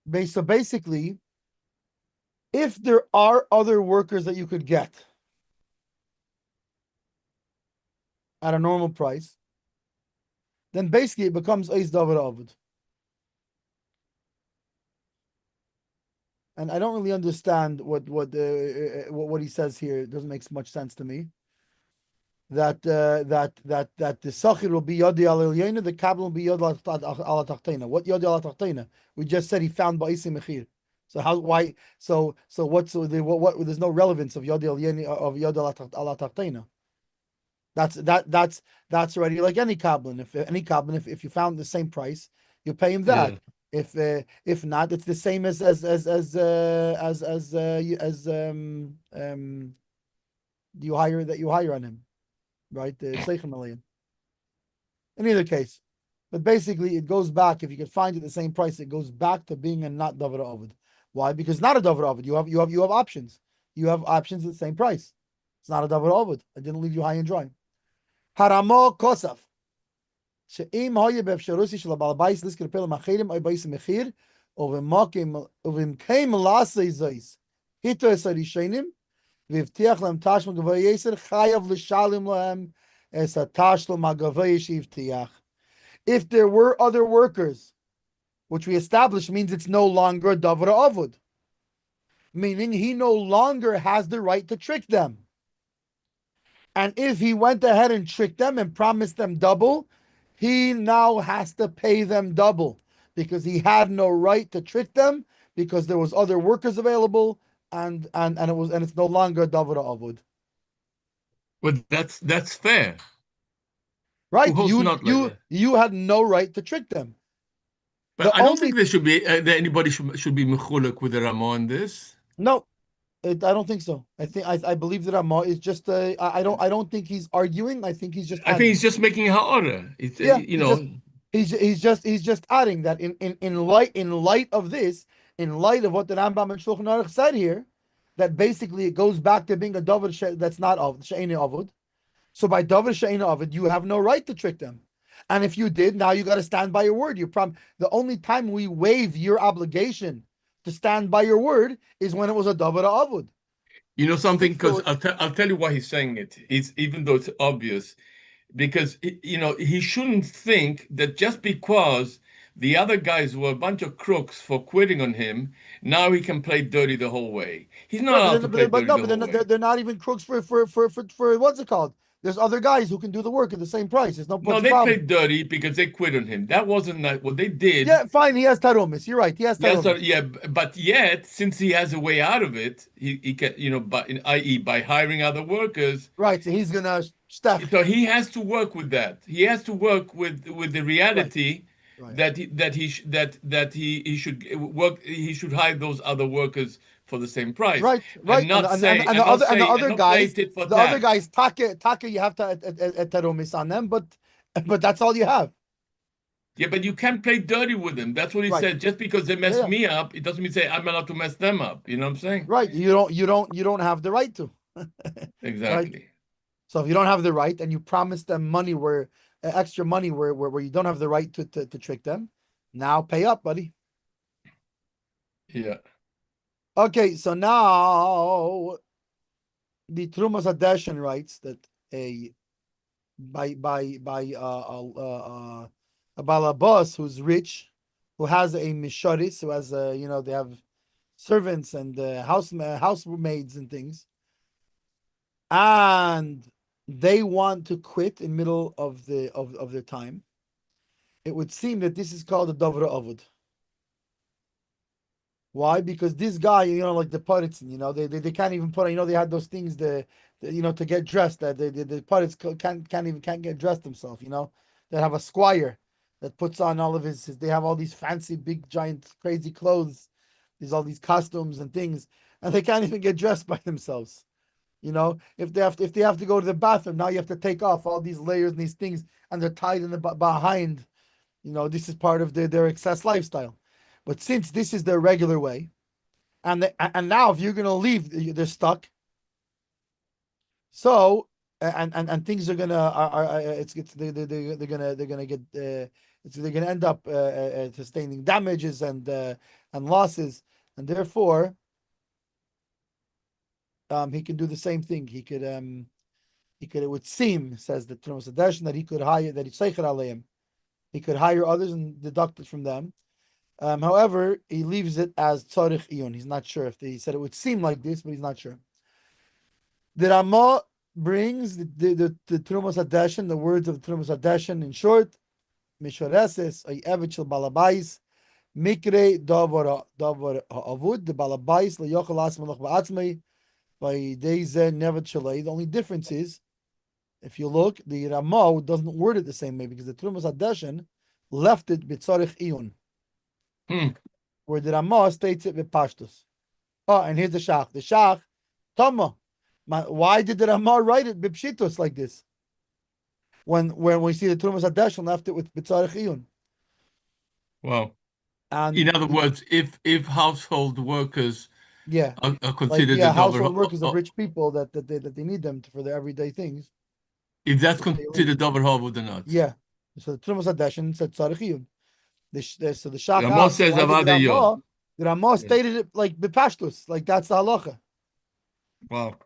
basically, If there are other workers that you could get at a normal price, then basically it becomes Eis Davar Avud. And I don't really understand what he says here. It doesn't make much sense to me. That the Sachir will be Yodi al Ilyena, the Kabbalah will be Yodi al Tachtena. What Yodi al Tachtena? We just said he found Ba'isi Mechir. So how why so what's what there's no relevance of Yodi al Ilyena of Yodi al Tachtena. That's already like any Kabbalah. If you found the same price, you pay him that. Yeah. If not, it's the same as you hire on him, right? The Seichem Aliyah. In either case, but basically it goes back. If you can find it the same price, it goes back to being a not Davar Ovid. Why? Because not a Davar Ovid. You have options. You have options at the same price. It's not a Davar Ovid. I didn't leave you high and dry. Haramo Kosaf. שאם היה באפשרותי של הבעל בית להזכיר פלא מאחרים או בייס מחיר ובמקום לעשה זויס היטו את הראשונים והבטיח להם תשלום גבוה יסר חייב לשלם להם את התשלום הגבוה שהבטיח. If there were other workers, which we established means it's no longer a davar avud, meaning he no longer has the right to trick them. And if he went ahead and tricked them and promised them double, he now has to pay them double because he had no right to trick them because there was other workers available and it's no longer davar avud. But that's fair. Right? You had no right to trick them. But I don't think there should be that anybody should be mechulek with the Ramah on this. No, I don't think so. I believe that Ramah is just I don't think he's arguing. I think he's just. I think he's just making a ha'ara. He's just adding that in light of this, in light of what the Rambam and Shulchan Aruch said here, that basically it goes back to being a davar that's not of she'eni avud. So by davar she'eni avud, you have no right to trick them. And if you did, now you got to stand by your word. The only time we waive your obligation to stand by your word is when it was a davar avud. You know something? Because I'll tell you why he's saying it. Even though it's obvious, because he shouldn't think that just because the other guys were a bunch of crooks for quitting on him, now he can play dirty the whole way. He's not allowed to play dirty the whole way. They're not even crooks for what's it called? There's other guys who can do the work at the same price. There's no they played dirty because they quit on him. That wasn't what they did. Yeah, fine. He has tarumis. You're right. He has tarumis. Yeah, but yet, since he has a way out of it, he can, i.e., by hiring other workers. Right. So he's gonna stack. So he has to work with that. He has to work with the reality that he should work. He should hire those other workers for the same price. Right. And the other guys, Taka, you have to tarumis on them, but that's all you have. Yeah, but you can't play dirty with them. That's what he said. Just because they mess me up, it doesn't mean say I'm allowed to mess them up. You know what I'm saying? Right. You don't have the right to. Exactly. Right? So if you don't have the right and you promise them money extra money where you don't have the right to trick them, now pay up, buddy. Yeah. Okay, so now the Trumas Hadeshin writes that a balabas who's rich, who has a misharis, who has they have servants and housemaids and things, and they want to quit in middle of their time. It would seem that this is called a davra avud. Why? Because this guy, like the Paritzin, they can't even put, they had those things, to get dressed, that the Paritz can't get dressed themselves, They have a squire that puts on all of his, they have all these fancy, big, giant, crazy clothes, all these costumes and things, and they can't even get dressed by themselves. If they have to go to the bathroom, now you have to take off all these layers and these things, and they're tied in the behind. This is part of their excess lifestyle. But since this is their regular way, and now if you're going to leave, they're stuck. So and things are gonna they're gonna get they're gonna end up sustaining damages and losses, and therefore he can do the same thing. He could it would seem, says the Trumas Hadeshin, that he could hire that he's Seicher Aleim. He could hire others and deduct it from them. However, he leaves it as Tzarich Iyun. He's not sure if he said it would seem like this, but he's not sure. The Ramah brings the Trumas Hadeshin, the words of the Trumas Hadeshin in short, Mishoreses, Ay Evichel Balabais, Mikre Davar Avud, the Balabais, Leyochel Asmalach Ba'atzmei, by Deize Never Chalei. The only difference is, if you look, the Ramah doesn't word it the same way because the Trumas Hadeshin left it B'tzarich Iyun. Where the Ramah states it with Pashtus. Oh, and here's the Shach. The Shach, Tama. Why did the Ramah write it B'pshitus like this? When we see the Trumas Hadeshin left it with B'tzarich Iyun. Wow. And in other words, if household workers are considered household workers of rich people that they need them for their everyday things. If that's considered davar havud or not. Yeah. So the Trumas Hadeshin said Tzarich Iyun. So the Shach Ramah says the Ramah stated it like bepashtus, like that's the halacha. Wow.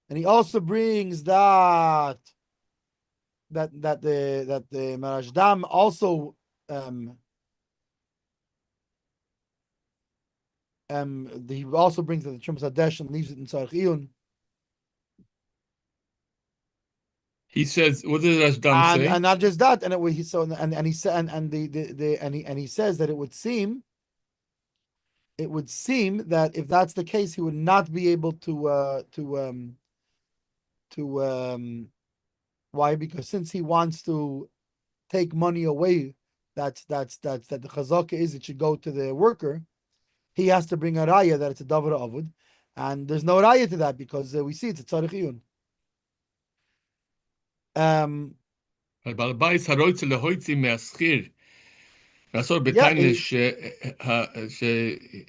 And he also brings that the Marashdam also he also brings that the Trumas Hadeshin leaves it in Tzarich Iyun. He says, what does Rashdam say? And not just that, and he says that it would seem that if that's the case, he would not be able to why? Because since he wants to take money away, that the chazaka is it should go to the worker. He has to bring a raya that it's a davar avud, and there's no raya to that because we see it's a tzarich iyun. Yeah,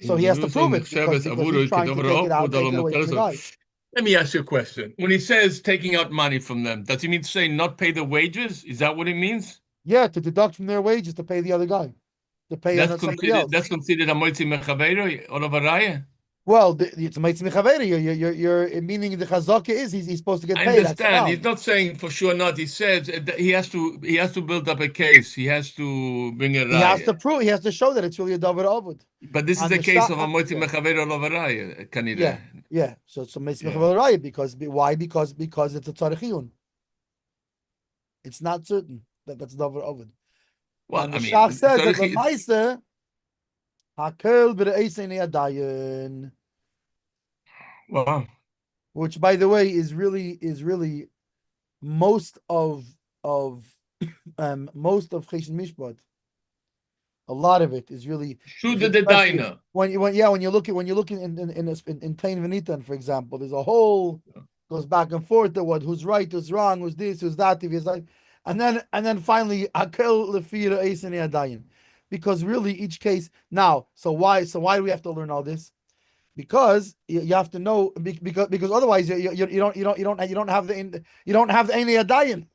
so he has to prove it because he's trying to take it away from the guy. Let me ask you a question. When he says taking out money from them, does he mean to say not pay the wages? Is that what it means? Yeah, to deduct from their wages to pay the other guy, to pay somebody else. That's considered a moitzi mechaveiro or a varaya? Well, it's a moitzi mechaveiro. You're meaning the chazaka is he's supposed to get paid. I understand. He's not saying for sure not. He says he has to build up a case. He has to bring a raya. He has to prove. He has to show that it's really a davar avud. But this is the case of a moitzi mechaveiro or varaya. Yeah. So it's a moitzi mechaveiro raya because why? Because it's a tzarich iyun. It's not certain that's davar avud. Well, and the Shach says that the Maisa Hakel b're'esein yadayin. Wow. Which, by the way, is really most of Choshen Mishpat. A lot of it is really Shuda the Daina. When you look in Tain Venitan, for example, there's a whole goes back and forth to who's right, who's wrong, who's this, who's that, if he's like, and then finally Hakel lefira eisen yadayin, because really each case now. So why do we have to learn all this? Because you have to know because otherwise you don't have the ein yadayin.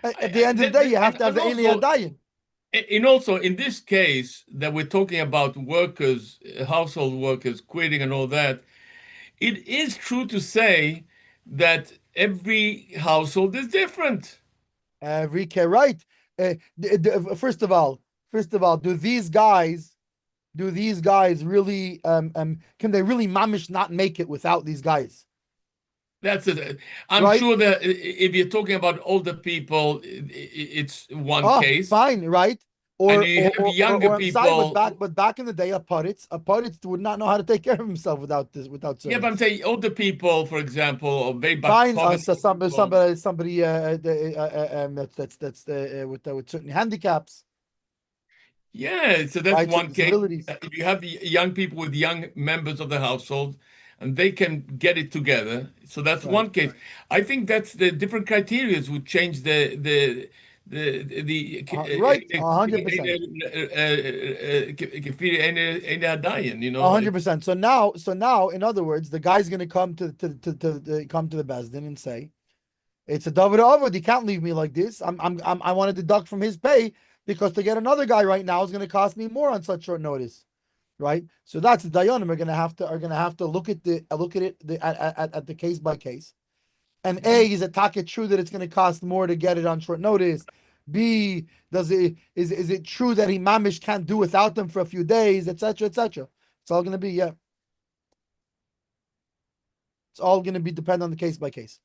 At the end of the day, you have to have the ein yadayin. And also, in this case that we're talking about workers, household workers quitting and all that, it is true to say that every household is different. Right. First of all, do these guys really can they really mamish not make it without these guys? That's it. I'm sure that if you're talking about older people, it's one case. Fine, right? Or younger people. But back in the day, a paritz would not know how to take care of himself without service. Yeah, but I'm saying older people, for example, or very fine. Somebody that's with certain handicaps. Yeah, so that's one case. If you have young people with young members of the household, and they can get it together, so that's one case. I think that's the different criteria would change the 100%. You know, 100%. So now, in other words, the guy's going to come to the Bezdin and say, "It's a davar avod. He can't leave me like this. I want to deduct from his pay because to get another guy right now is going to cost me more on such short notice." right? So that's the dayanim are gonna have to look at the case by case. And A, is it taka true that it's going to cost more to get it on short notice? B, is it true that he mamish can't do without them for a few days, etc., etc. It's all going to be It's all going to be depend on the case by case.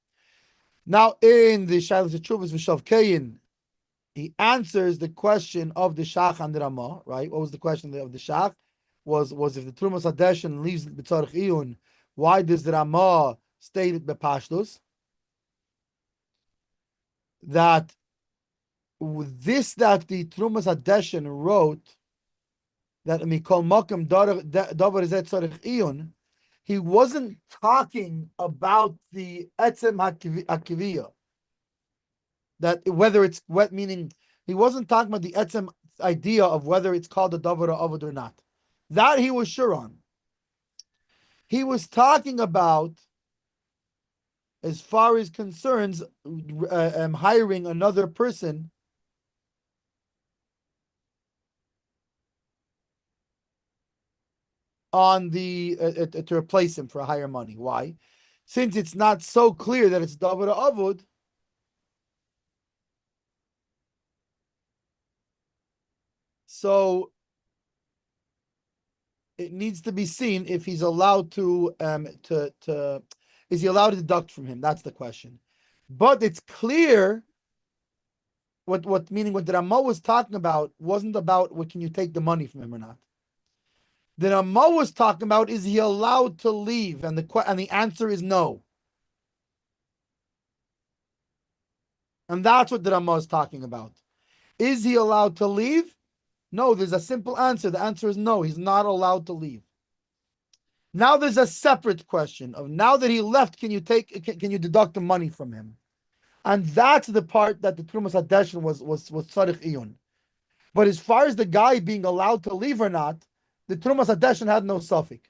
Now in the Shailas Tshuvas v'Shav Kayin, he answers the question of the Shach and the Ramah. Right? What was the question of the Shach? Was if the Trumas Hadeshin leaves b'tzarich iyun, why does the Ramah state bepashtus? That the Trumas Hadeshin wrote that Mikol Makam Davar Zet Tzarich Iyun, he wasn't talking about the Etzem Hakiviyah. That whether it's wet, meaning he wasn't talking about the Etzem idea of whether it's called a Davar Avod or not. That he was sure on. He was talking about, as far as concerns, hiring another person on the to replace him for higher money. Why? Since it's not so clear that it's davar avud, so it needs to be seen if he's allowed to is he allowed to deduct from him? That's the question. But it's clear what the Ramah was talking about wasn't about what can you take the money from him or not. The Ramah was talking about is he allowed to leave, and the answer is no. And that's what the Ramah is talking about. Is he allowed to leave? No, there's a simple answer. The answer is no, he's not allowed to leave. Now there's a separate question of now that he left, can you deduct the money from him? And that's the part that the Trumas Hadeshin was Tzarich Iyun. But as far as the guy being allowed to leave or not, the Trumas Hadeshin had no suffix.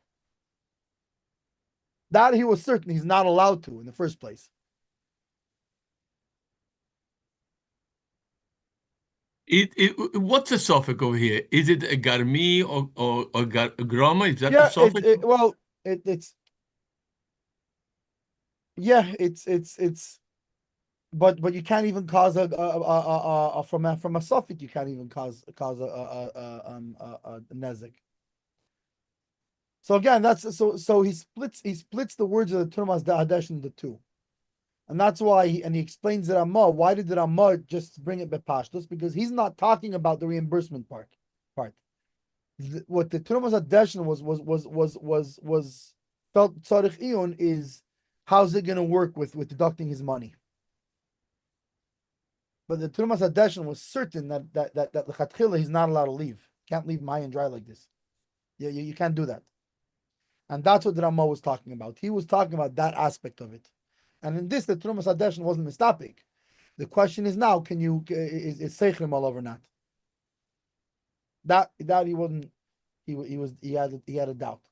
That he was certain he's not allowed to in the first place. What's the suffix over here? Is it a garmi or a grama? Is that the Yeah, suffix? it's but you can't even cause from a suffix you can't even cause a nezik. So again, so he splits the words of the Trumas Hadesh into two, and that's why he explains the Ramah. Why did the Ramah just bring it bepashtos? Because he's not talking about the reimbursement part. What the Trumas Hadesh was felt tzarich iyun is how's it going to work with deducting his money. But the Trumas Hadeshin was certain that the Chatchila he's not allowed to leave. Can't leave him high and dry like this. You can't do that. And that's what the Ramah was talking about. He was talking about that aspect of it. And in this, the Trumas Hadeshin wasn't mistapik. The question is now, is Seichrim all over or not? That he wasn't. He had a doubt.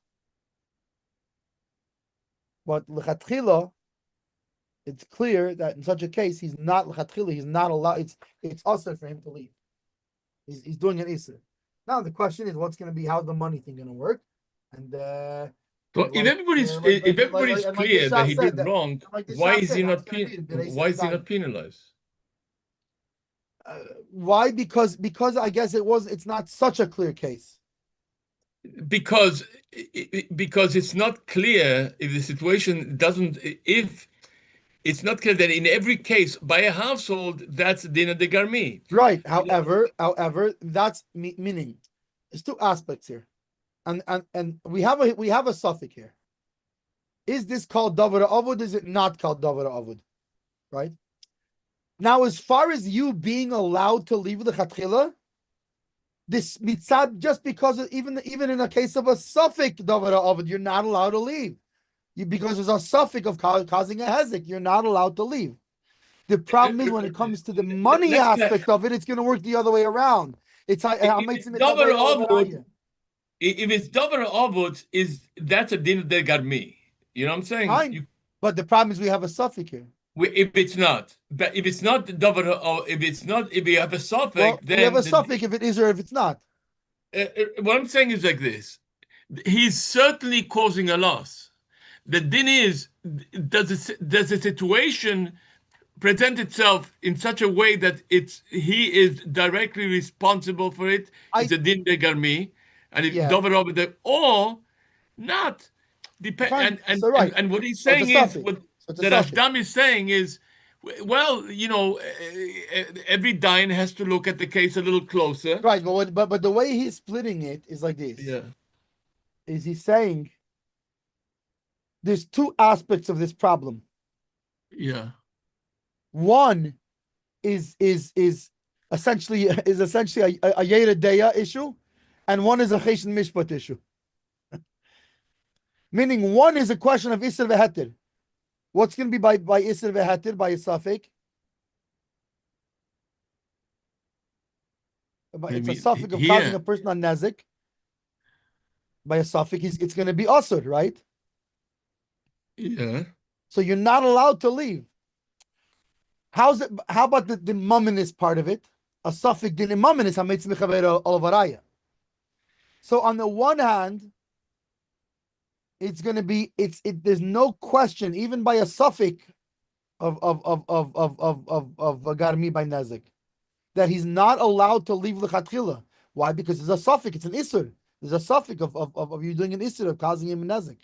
But l'chatchila, it's clear that in such a case he's not allowed. It's also for him to leave. He's doing an iser. Now the question is, what's going to be how's the money thing going to work? And so if everybody's clear that he did wrong, why is he not penalized? Why? Because I guess it's not such a clear case. Because it's not clear if the situation doesn't, if it's not clear that in every case by a household that's dinner de garmi. Right. However, that's meaning there's two aspects here, and we have a suffix here. Is this called davar avud? Is it not called davar avud? Right. Now, as far as you being allowed to leave the chatchila, this mitzad, just because even in a case of a suffix davar avud, you're not allowed to leave. Because there's a suffix of causing a hezek, you're not allowed to leave. The problem is when it comes to the money aspect of it, it's going to work the other way around. If it's davar avud, that's a din de garmi. You know what I'm saying? Fine. But the problem is we have a suffix here. If it's not davar, if we have a suffix, then we have a suffix if it is or if it's not. What I'm saying is like this: he's certainly causing a loss. The din is, does the situation present itself in such a way that he is directly responsible for it? It's a din de garmi, and it Yeah. dover over the, or not. Fine. And So right. and what he's So it's a saying is, suffix. what So it's a the suffix. Rashdam is saying is, well, every dine has to look at the case a little closer. Right, but the way he's splitting it is like this. Yeah. Is he's saying there's two aspects of this problem. Yeah. One is essentially a Yera Deya issue, and one is a Choshen Mishpat issue. Meaning one is a question of Isser v'Heter. What's going to be by Isser v'Heter, by a suffix? It's a suffix of causing a person on Nezik. By a suffix, it's going to be Asur, right? Yeah. So you're not allowed to leave. How about the mumminous part of it? A suffix din mumminous hametz mechaver olavaraya. So on the one hand, it's going to be there's no question, even by a suffix of garmi by nezik, that he's not allowed to leave lechatchila. Why? Because it's a suffix, it's an isur. There's a suffix of you doing an isur of causing him a nezik.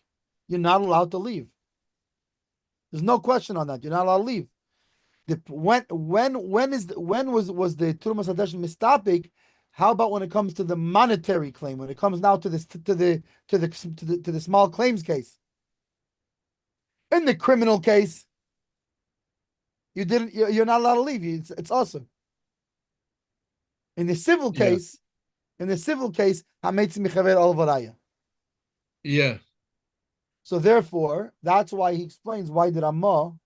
You're not allowed to leave. There's no question on that. You're not allowed to leave. When was the Turumas Hadesh mistapik? How about when it comes to the monetary claim? When it comes now to the small claims case? In the criminal case, you're not allowed to leave. It's awesome. In the civil case, hametz michaver al varaya. Yeah. So therefore, that's why he explains why the Ramah.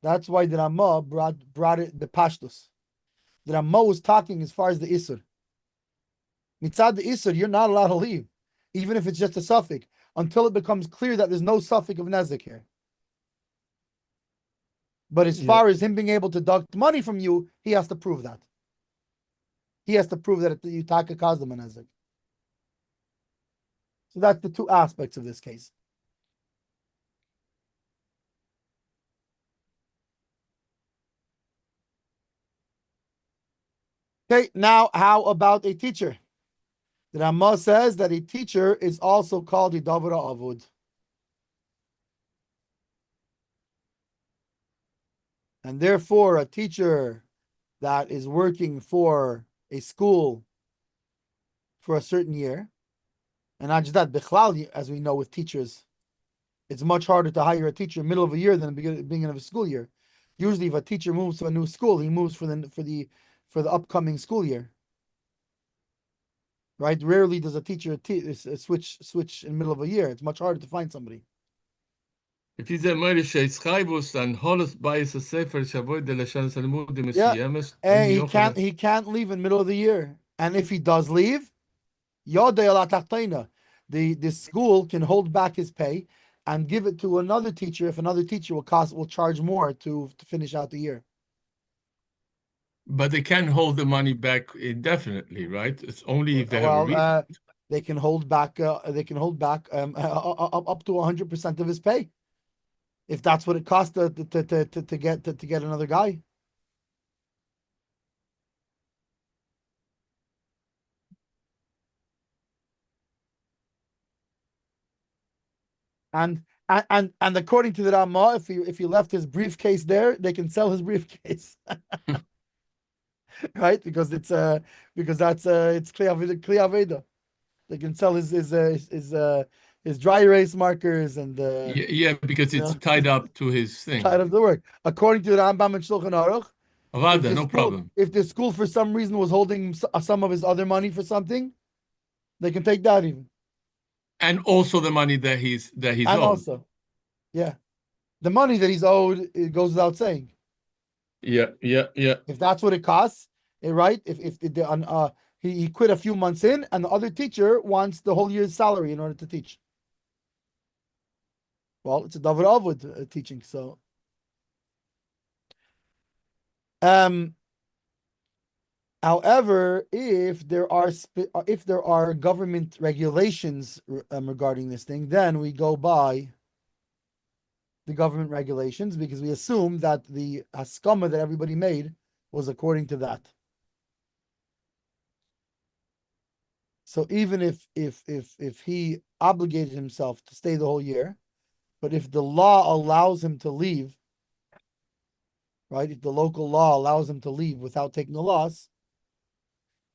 That's why the Ramah brought it the pashtus. The Ramah was talking as far as the Isur. Mitzad the Isur, you're not allowed to leave, even if it's just a suffix, until it becomes clear that there's no suffix of Nezik here. But as far as him being able to deduct money from you, he has to prove that. He has to prove that you taka caused him a Nezik. So that's the two aspects of this case. Okay, now how about a teacher? The Ramah says that a teacher is also called a Davra Avud. And therefore, a teacher that is working for a school for a certain year, and not just that, Bichlal, as we know with teachers, it's much harder to hire a teacher in the middle of a year than the beginning of a school year. Usually, if a teacher moves to a new school, he moves for the upcoming school year. Right? Rarely does a teacher switch in the middle of a year. It's much harder to find somebody. It is a Mary Sheitzchaibus and Holos Bias a Sefer Shavoid de Lashon Salmud Yeah, he can't leave in the middle of the year. And if he does leave, the school can hold back his pay and give it to another teacher if another teacher will charge more to finish out the year. But they can't hold the money back indefinitely, right? It's only if they have a reason. They can hold back. Up to 100% of his pay, if that's what it costs to get another guy. And according to the Ramah, if he left his briefcase there, they can sell his briefcase, right? Because it's it's Kli. They can sell his dry erase markers and because it's tied up to his thing. Tied up to work. According to the Rambam and Shulchan Aruch, Avada, no problem. If the school for some reason was holding some of his other money for something, they can take that even. And also the money that he's owed. Also, yeah, the money that he's owed, it goes without saying. Yeah. If that's what it costs, right? If he quit a few months in, and the other teacher wants the whole year's salary in order to teach. Well, it's a Davar Avud teaching, so. However, if there are government regulations regarding this thing, then we go by the government regulations because we assume that the haskama that everybody made was according to that. So even if he obligated himself to stay the whole year, but if the law allows him to leave, right? If the local law allows him to leave without taking a loss,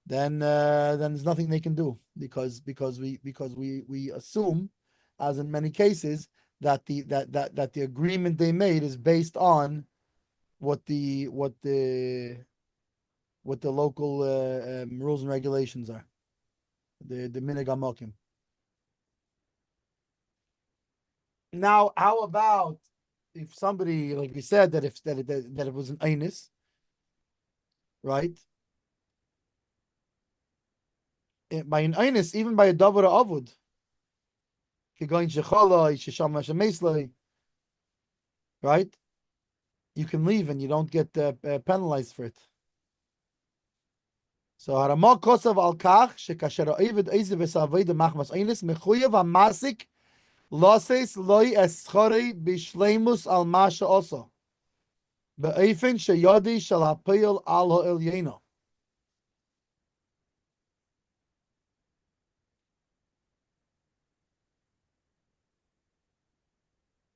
then there's nothing they can do because we assume, as in many cases, that the agreement they made is based on what the local rules and regulations are, the minhag hamokim. Now, how about if somebody, like we said, that it was an einus, right? By an einus, even by a davar avud, right? You can leave and you don't get penalized for it. So Harama kosav al kach shekasher ha'ovid eizev esaved machmas einus mechuyev hamasik loses loy eschori bishleimus al masha also be'efen sheyodi shel ha'pil al ha'elyeno.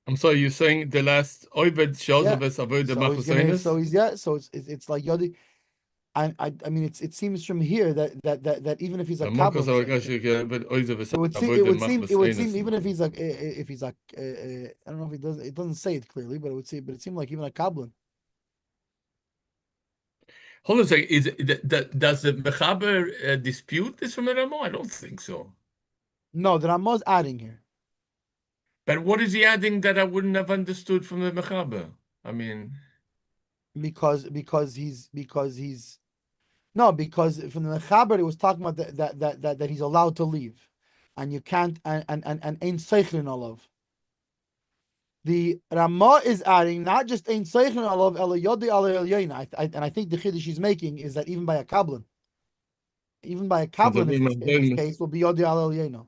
I'm sorry, you're saying the last Oived Shozov es avoid the Machus. So it's like Yodi. I mean it seems from here that even if he's a kabbalah, it would seem even if he's like I don't know if it doesn't say it clearly, but it seemed like even a kabbalah. Hold on a second. Does the Mechaber dispute this from the Ramo? I don't think so. No, the Ramo is adding here. But what is he adding that I wouldn't have understood from the Mechaber? I mean, because from the Mechaber it was talking about that he's allowed to leave, and you can't and ain't seichin olav. The Ramah is adding not just ain't seichin olav ela yodi ala elyaina, and I think the chiddush she's making is that even by a kablan in this case will be yodi ala elyaina.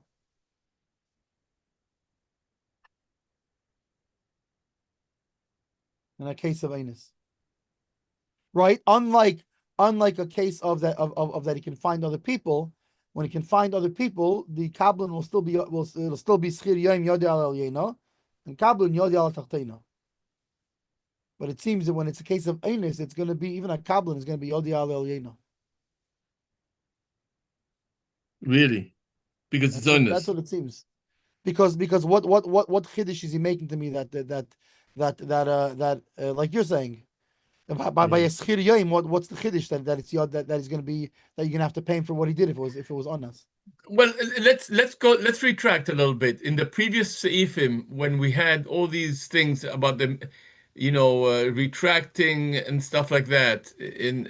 In a case of einus, right? Unlike a case of that he can find other people. When he can find other people, the kablan will still be schir yom yodi al yeno, and kablan yodi al tachteino. But it seems that when it's a case of einus, it's going to be even a kablan is going to be yodi al yeno. Really, because it's einus. That's what it seems. Because what chiddush is he making to me that like you're saying, by a schir yom, what's the chiddush that it's that is going to be that you're going to have to pay him for what he did if it was on us? Well, let's retract a little bit. In the previous seifim, when we had all these things about them, retracting and stuff like that, in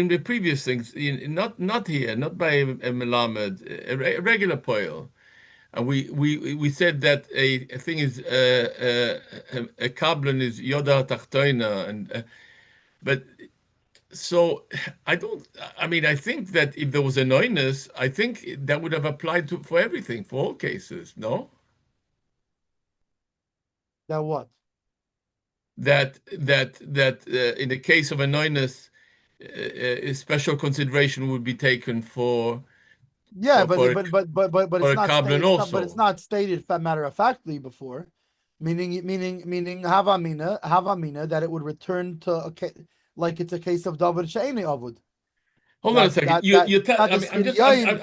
the previous things, not here, not by a melamed, a regular poil. And we said that a thing is a kablan is yoda tachtoina, and but so I think that if there was a noiness, I think that would have applied for everything, for all cases. No, That what? That in the case of a noiness, a special consideration would be taken for. Yeah, but it's not stated matter of factly before, meaning havamina that it would return to like it's a case of davar she'eni avud. Hold on a second. You tell. I don't want to play. And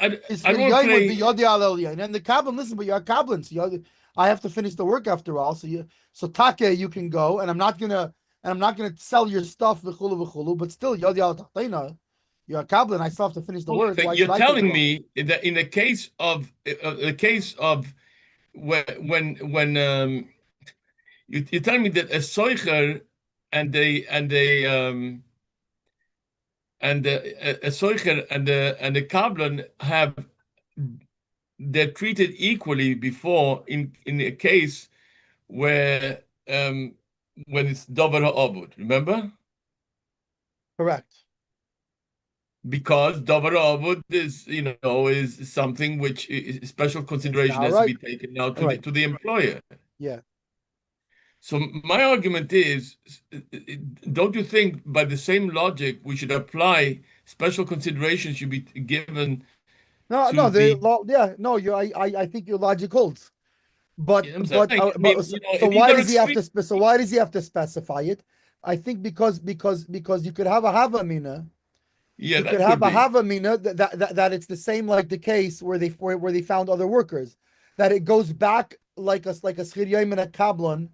the kablan, listen, but you're a kablan, so I have to finish the work after all. So take you can go, and I'm not gonna sell your stuff v'chulu, but still yodi al tachtaina. You're a kablan. I still have to finish the work. You're telling me that in the case of when you're telling me that a soicher and a soicher and the kablan they're treated equally before in a case where when it's davar ha'avud, remember? Correct. Because davar avud is something which special consideration All has to right. be taken now All right. to the employer. Yeah. So my argument is, don't you think by the same logic we should apply special consideration should be given No, to no, the, no, I think your logic holds. But you know what I'm saying? I mean, so these why are does he have extreme. to so why does he have to specify it? I think because you could have a havamina. Yeah, You could that have could a be. havamina that it's the same like the case where they found other workers, that it goes back like a schir yom and a kablon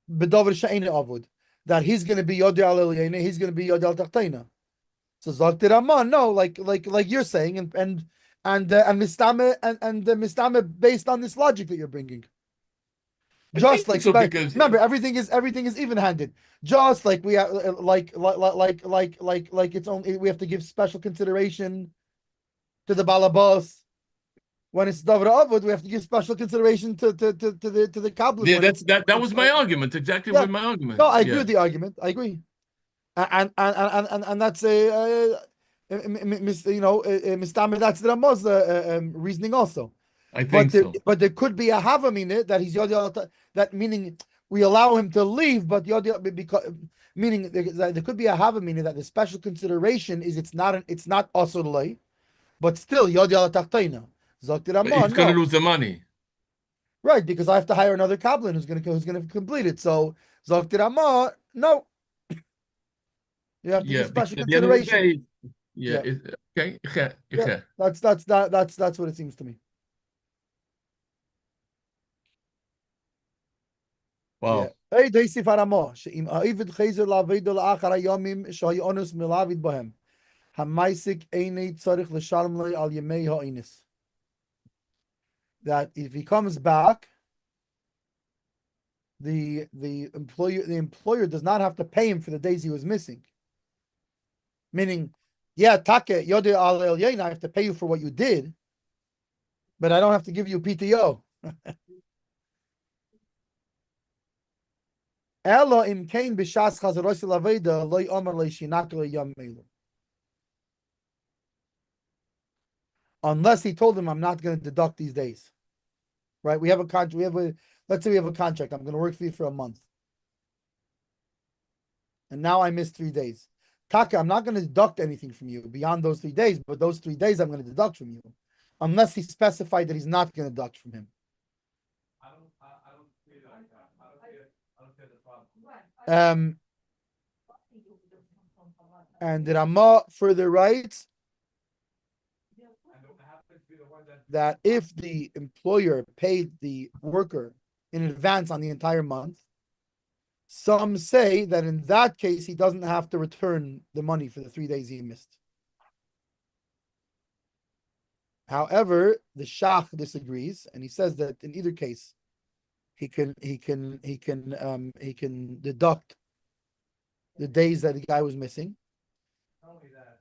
bedover she'ena avud, that he's going to be yodel al eliyena, he's going to be yodel tachtena. So Zaktir Amman, no, like you're saying, and mistame and the mistame based on this logic that you're bringing. I Just think like so because remember, everything is even-handed. Just like we have like it's only we have to give special consideration to the balabas when it's davra avud. We have to give special consideration to the kabbalah yeah, when it's that was my argument. Exactly yeah. with my No, argument. I agree Yeah, with the argument. I agree, and that's a Mistame, that's the Ramaz reasoning also. I think so. But there could be a havamina that he's yod, that meaning we allow him to leave, but yod because meaning there could be a havamina that the special consideration is it's not also but still yod tachtayna. Zaktir But he's Amman, going to no, lose the money. right? Because I have to hire another kabbalah who's gonna complete it. So Zaktir Amman, no, you have to give Yeah, because special at the end of the consideration. day, yeah, Yeah, okay. yeah, that's what it seems to me. Yeah. Wow. Hey, Daisy Faramo, she'im Avid Chazer Lavedo La'achar Yomim Shoy Onus Milavid Bohem. Hamaisik Einei Tzarich L'Shalom Lei Al Yemei Ha'inis. That if he comes back, the employer does not have to pay him for the days he was missing. Meaning, yeah, Take Yode Al El Yein, I have to pay you for what you did, but I don't have to give you PTO. Elo im kain b'shas chazaros laveda loy omer leishinakle yom melu. Unless he told him, I'm not going to deduct these days, right? We have a contract. Let's say we have a contract. I'm going to work for you for a month, and now I missed 3 days. Taka, I'm not going to deduct anything from you beyond those 3 days, but those 3 days I'm going to deduct from you, unless he specified that he's not going to deduct from him. I don't see that. I don't see the problem. And the Rama further writes that if the employer paid the worker in advance on the entire month, some say that in that case he doesn't have to return the money for the 3 days he missed. However, the Shach disagrees, and he says that in either case, he can deduct the days that the guy was missing. Not only that,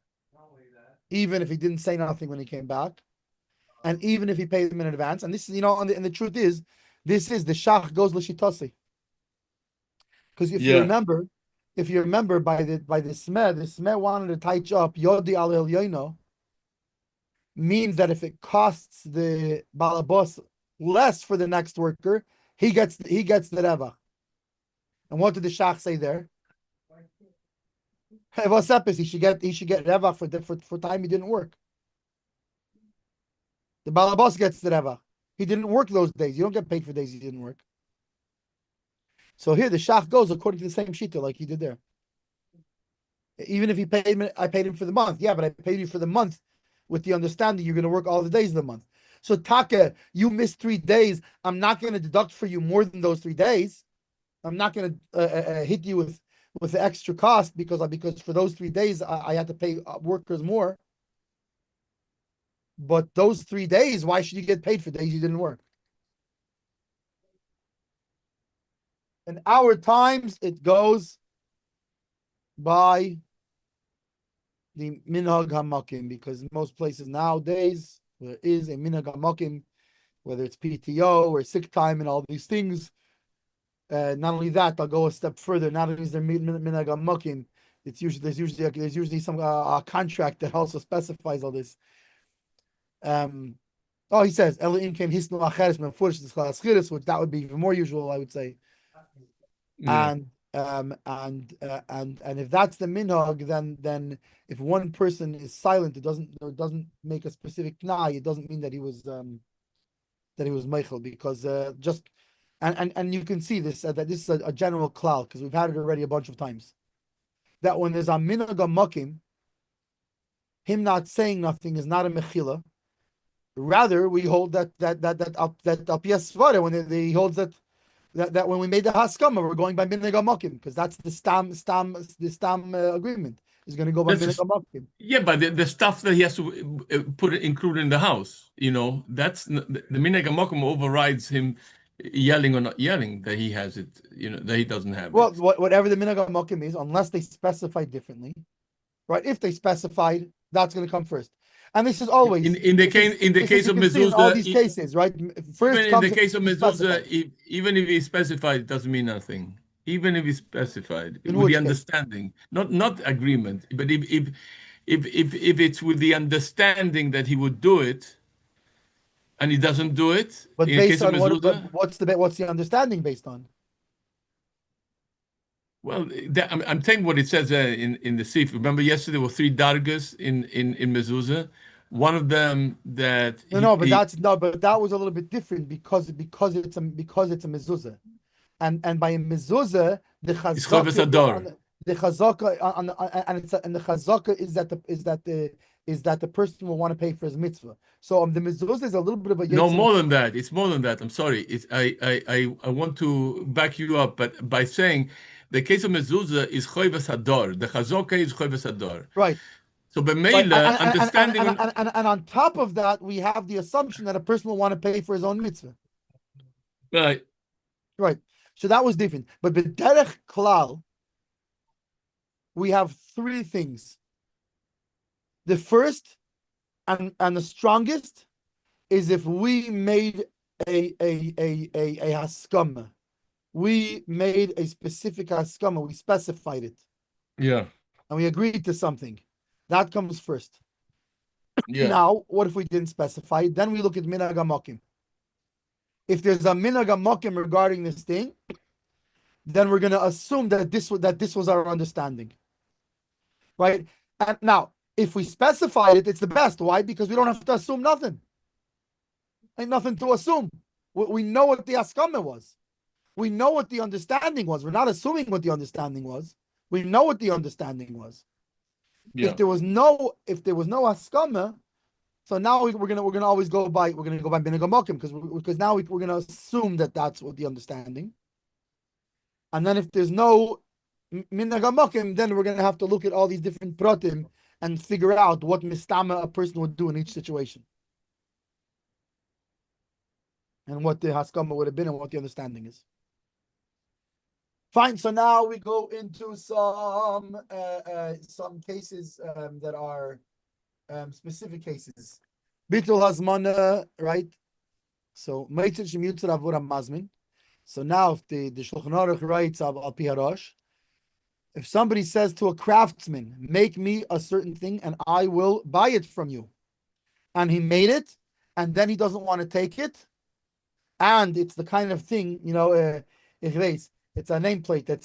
even if he didn't say nothing when he came back, and even if he paid them in advance. And this is, and the truth is, this is the Shach goes l'shitasi. Because if you remember by the Smeh wanted to touch up Yodi al Elyono, means that if it costs the balabos less for the next worker, he gets the reva. And what did the Shach say there? He should get reva for time he didn't work. The balabos gets the reva. He didn't work those days. You don't get paid for days he didn't work. So here the Shach goes according to the same shita like he did there. Even if I paid him for the month. Yeah, but I paid you for the month with the understanding you're going to work all the days of the month. So Taka, you missed 3 days. I'm not going to deduct for you more than those 3 days. I'm not going to hit you with the extra cost because for those 3 days I had to pay workers more. But those 3 days, why should you get paid for days you didn't work? In our times, it goes by the minhag hamakim, because most places nowadays there is a minhag hamakim, whether it's PTO or sick time and all these things. Not only that, I'll go a step further. Not only is there minhag hamakim, there's usually some contract that also specifies all this. He says which that would be even more usual, I would say. Yeah. And if that's the minhag, then if one person is silent, it doesn't make a specific knai. It doesn't mean that he was meichel, because just and you can see this that this is a general cloud, because we've had it already a bunch of times, that when there's a minhag makim, him not saying nothing is not a mechila. Rather, we hold that al piyasvara, when he holds that when we made the haskama, we're going by minhag makim, because that's the stam agreement is going to go by minhag makim. Yeah, but the stuff that he has to include in the house, that's the minhag makom overrides him yelling or not yelling, that he has it, that he doesn't have well, it. Whatever the minhag makim is, unless they specify differently, right? If they specified, that's going to come first. And this is always in the case of mezuzah, in all these cases, right? First even in the case of mezuzah, even if he specified, it doesn't mean nothing. Even if he specified, with the understanding, not agreement, but if it's with the understanding that he would do it, and he doesn't do it, but in based the case on of mezuzah, what's the understanding based on? Well, I'm telling what it says in the Sif. Remember, yesterday were 3 dargas in mezuzah. One of them that but that was a little bit different, because it's a mezuzah, and by mezuzah the chazaka is that the person will want to pay for his mitzvah. So the mezuzah is a little bit of a no, more than that. It's more than that. I'm sorry. I want to back you up, but by saying the case of mezuzah is choivas hador. The chazaka is choivas hador. Right. So b'meila, understanding, and on top of that, we have the assumption that a person will want to pay for his own mitzvah. Right. Right. So that was different. But b'derech klal, we have 3 things. The first and the strongest is if we made a haskama. We made a specific haskama. We specified it. Yeah. And we agreed to something. That comes first. Yeah. Now, what if we didn't specify? Then we look at minhag makim. If there's a minhag makim regarding this thing, then we're going to assume that this was our understanding, right? And now, if we specified it, it's the best. Why? Because we don't have to assume nothing. Ain't nothing to assume. We know what the haskama was. We know what the understanding was. We're not assuming what the understanding was. We know what the understanding was. Yeah. If there was no haskama, so now we're gonna always go by minhag makim, because now we're gonna assume that that's what the understanding. And then if there's no minhag makim, then we're gonna have to look at all these different pratim and figure out what mistama a person would do in each situation, and what the haskama would have been, and what the understanding is. Fine. So now we go into some cases that are specific cases. Bitul hazmana, right? So meitzit shemiyutzar avura mazmin. So now, if the Shulchan Aruch writes al pi harash, if somebody says to a craftsman, "Make me a certain thing, and I will buy it from you," and he made it, and then he doesn't want to take it, and it's the kind of thing, it's a nameplate that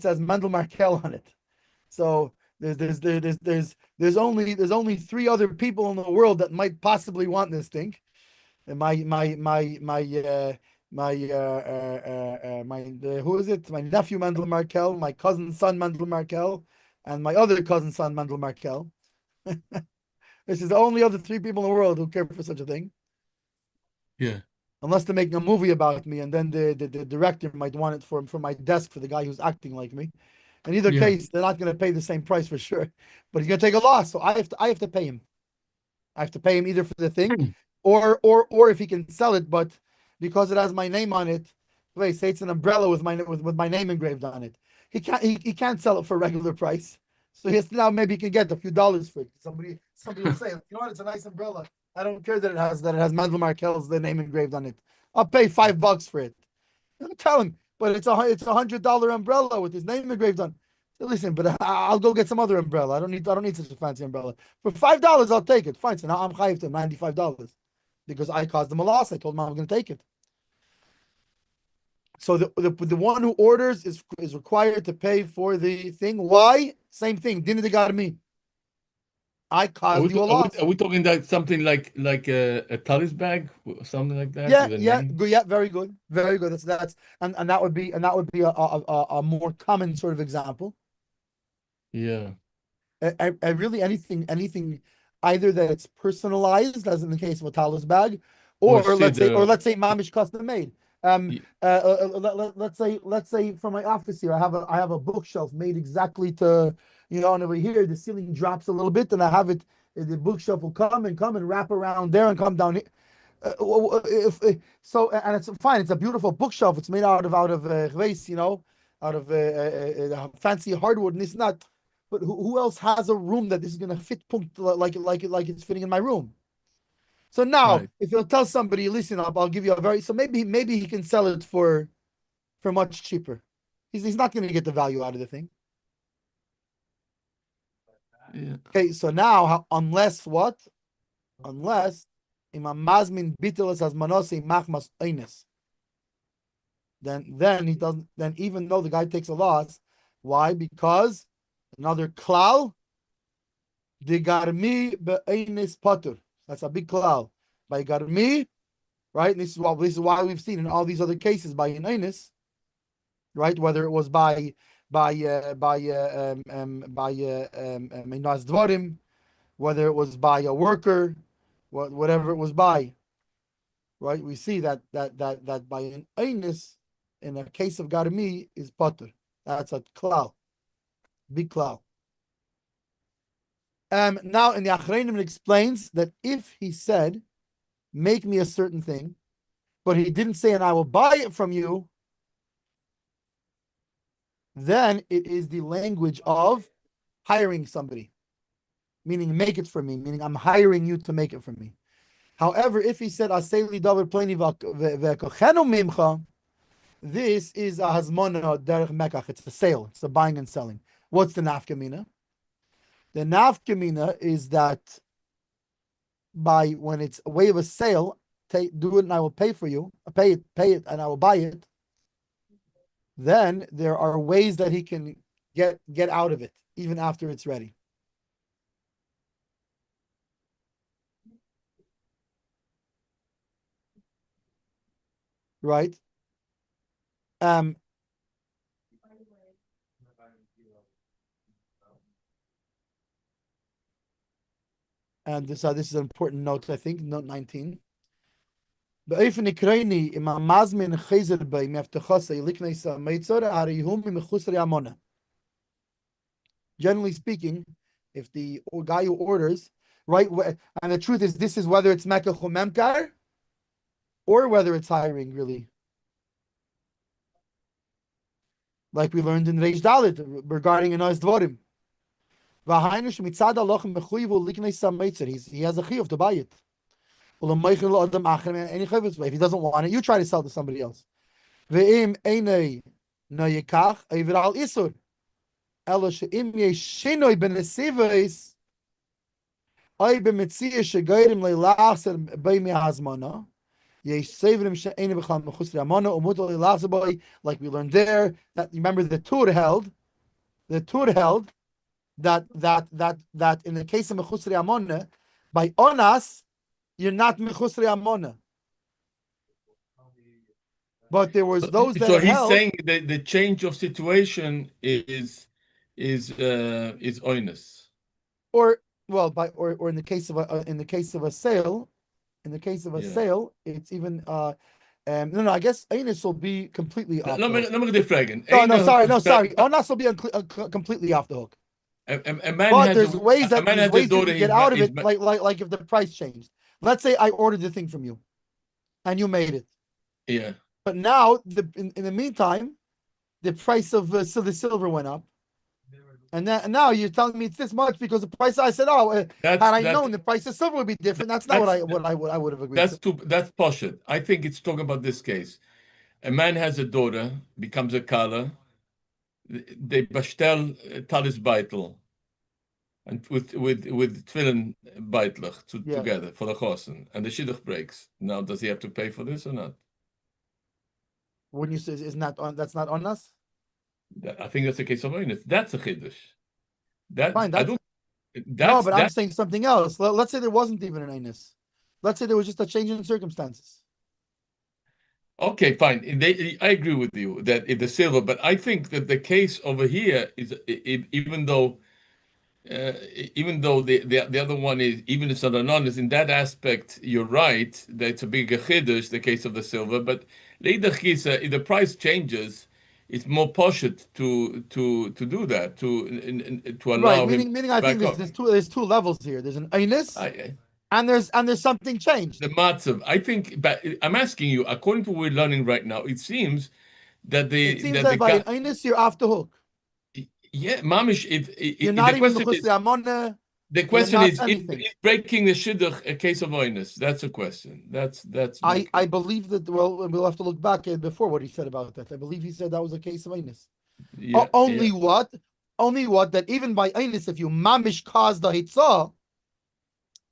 says Mendel Markel on it. So there's only 3 other people in the world that might possibly want this thing. And who is it? My nephew Mendel Markel, my cousin's son Mendel Markel, and my other cousin's son Mendel Markel. This is the only other 3 people in the world who care for such a thing. Yeah. Unless they're making a movie about me, and then the director might want it for my desk for the guy who's acting like me. In either case, they're not going to pay the same price for sure. But he's going to take a loss, so I have to pay him. I have to pay him either for the thing, or if he can sell it, but because it has my name on it, say it's an umbrella with my name engraved on it. He can't sell it for a regular price. So now maybe he can get a few dollars for it. Somebody will say, you know what, it's a nice umbrella. I don't care that it has Mendel Markel's name engraved on it. I'll pay $5 for it. I'll tell him, but it's a $100 umbrella with his name engraved on. So listen, but I'll go get some other umbrella. I don't need such a fancy umbrella. For $5, I'll take it. Fine. So now I'm chayiv to him $95 because I caused him a loss. I told him I'm going to take it. So the one who orders is required to pay for the thing. Why? Same thing. Didn't they got me? I caused you a loss. Are we talking that something like a talis bag or something like that? Yeah, with a yeah, name? yeah. Very good, very good. That's and that would be a more common sort of example. Yeah. I really anything either that it's personalized, as in the case of a talis bag, or let's say mamish custom made. Let's say from my office here, I have a bookshelf made exactly to, and over here the ceiling drops a little bit, and I have it. The bookshelf will come and wrap around there and come down here. And it's fine. It's a beautiful bookshelf. It's made out of glaze, out of fancy hardwood, and it's not. But who else has a room that this is going to fit like it's fitting in my room? So now, Right. if you'll tell somebody, listen, I'll give you a very, so maybe he can sell it for much cheaper. He's not going to get the value out of the thing. Yeah. Okay, so now, unless what? Unless imam mazmin bitelas as manose machmas einis. Then he doesn't. Then even though the guy takes a loss, why? Because another klal, the garmi be'einis patur. That's a big klal. By garmi, right? And this is why we've seen in all these other cases by einis, right? Whether it was by dvarim, whether it was by a worker, whatever it was by, right? We see that by an einis, in a case of garmi, is patur. That's a klal, big klal. Now in the Achreinim it explains that if he said, make me a certain thing, but he didn't say, and I will buy it from you, then it is the language of hiring somebody, meaning make it for me, meaning I'm hiring you to make it for me. However, if he said, Aseli davar pleni v'kochenu mimcha, this is a hazmona derech mekach. It's a sale. It's a buying and selling. What's the nafkamina? The nafkamina is that when it's a way of a sale, do it and I will pay for you. Pay it and I will buy it. Then there are ways that he can get out of it even after it's ready. Right? And this is an important note, I think, note 19. Generally speaking, if the guy who orders, right, and the truth is, this is whether it's mekach or memkar, or whether it's hiring, really. Like we learned in Reish Dalet regarding Enos Dvorim. He has a chiyuv to buy it. If he doesn't want it, you try to sell to somebody else. If like we learned there, that remember the Tur held that in the case of mechusri amona, by onas, you're not mechusri amona. But there was those that so he's held, saying that the change of situation is oinus. Or in the case of a sale, sale, it's even no, I guess Eines will be completely off the hook. No, sorry. Onas will be completely off the hook. A man but has there's ways that you can get out of it, like if the price changed. Let's say I ordered the thing from you, and you made it. Yeah. But now, in the meantime, the price of the silver went up, and now you're telling me it's this much because the price. I said, had I known the price of silver would be different. That's not what I would have agreed. That's poshut. I think it's talking about this case. A man has a daughter, becomes a kala, they bastel talis beitel and with tefillin beitlach together for the chosen, and the shidduch breaks. Now, does he have to pay for this or not? When you say isn't that on, that's not on us. I think that's the case of Oinus. That's a chiddush. That Fine. I don't. No, but I'm That's saying something else. Let's say there wasn't even an anus. Let's say there was just a change in circumstances. okay. Fine. I agree with you that it's the silver, but I think that the case over here is even though the other one is even if it's not anonymous in that aspect, you're right. That's a bigger chiddush, the case of the silver. But leidach gisa, if the price changes, it's more poshut to do that to Right. allow him Meaning I think back up. there's two levels here. There's an anus and there's something changed. The matzav. I think, but I'm asking you, according to what we're learning right now, it seems that that by an anus you're off the hook. Yeah, mamish. You're not even mechus le'amona. The question is breaking the shidduch a case of oinus? That's a question. That's. I believe that. Well, we'll have to look back before what he said about that. I believe he said that was a case of oinus. Yeah, only what? Only what? That even by oinus, if you mamish caused the hitzah,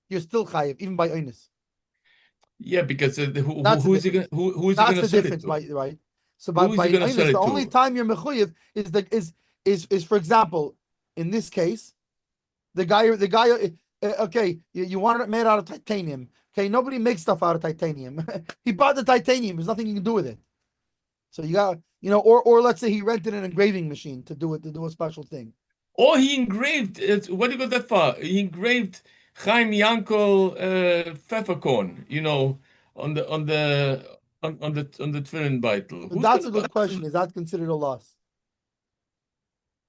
you're still chayiv, even by oinus. Yeah, because who is he going to That's the difference, right? So by oinus, the only time you're mechuyev is for example, in this case. The guy, okay, you want it made out of titanium. Okay, nobody makes stuff out of titanium. He bought the titanium. There's nothing you can do with it. So you got, or let's say he rented an engraving machine to do a special thing. Or he engraved. What do you go that far? He engraved Chaim Yankel pfefferkorn. On the tefillin beitel. That's a good question. Is that considered a loss?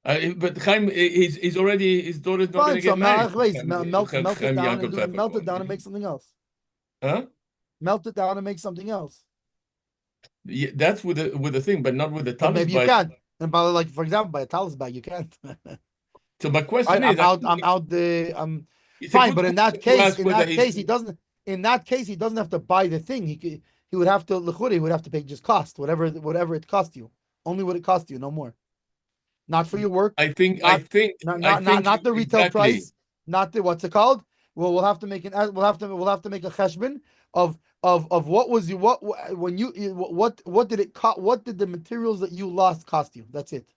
But Chaim, he's already, his daughter's not going to get married. Melt it down and make something else. Huh? Melt it down and make something else. Yeah, that's with the thing, but not with the talis. Maybe you can't. And by for example, by a talis bag, you can't. So my question is, fine, but in that case, he doesn't. In that case, he doesn't have to buy the thing. He would have to He would have to pay just cost, whatever it cost you. Only what it cost you, no more. Not for your work. I think not the retail price. Not the what's it called? Well, we'll have to make a cheshbon of what was you what did it cost? What did the materials that you lost cost you? That's it.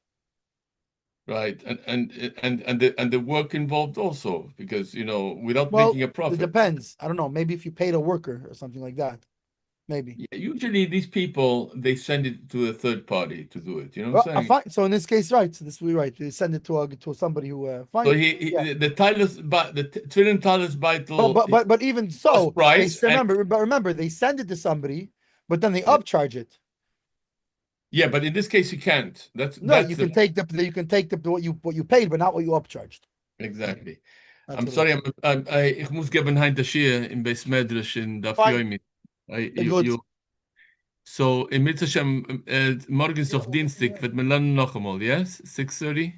Right, and the work involved also, because without making a profit. It depends. I don't know. Maybe if you paid a worker or something like that. Maybe. Yeah, usually these people, they send it to a third party to do it. You know what I'm saying? Fine. So in this case, right. So this will be right. They send it to somebody who fine. So the tefillin talis beitel. But even so, remember they send it to somebody, but then they upcharge it. Yeah, but in this case you can't. You can take what you paid, but not what you upcharged. Exactly. I'm sorry. Ich muss geben heint Shir in Beis Medrash in Daf Yomi. So in Mitzvah morgen ist doch Dienstag, wird man lernen noch einmal, yes? 6:30?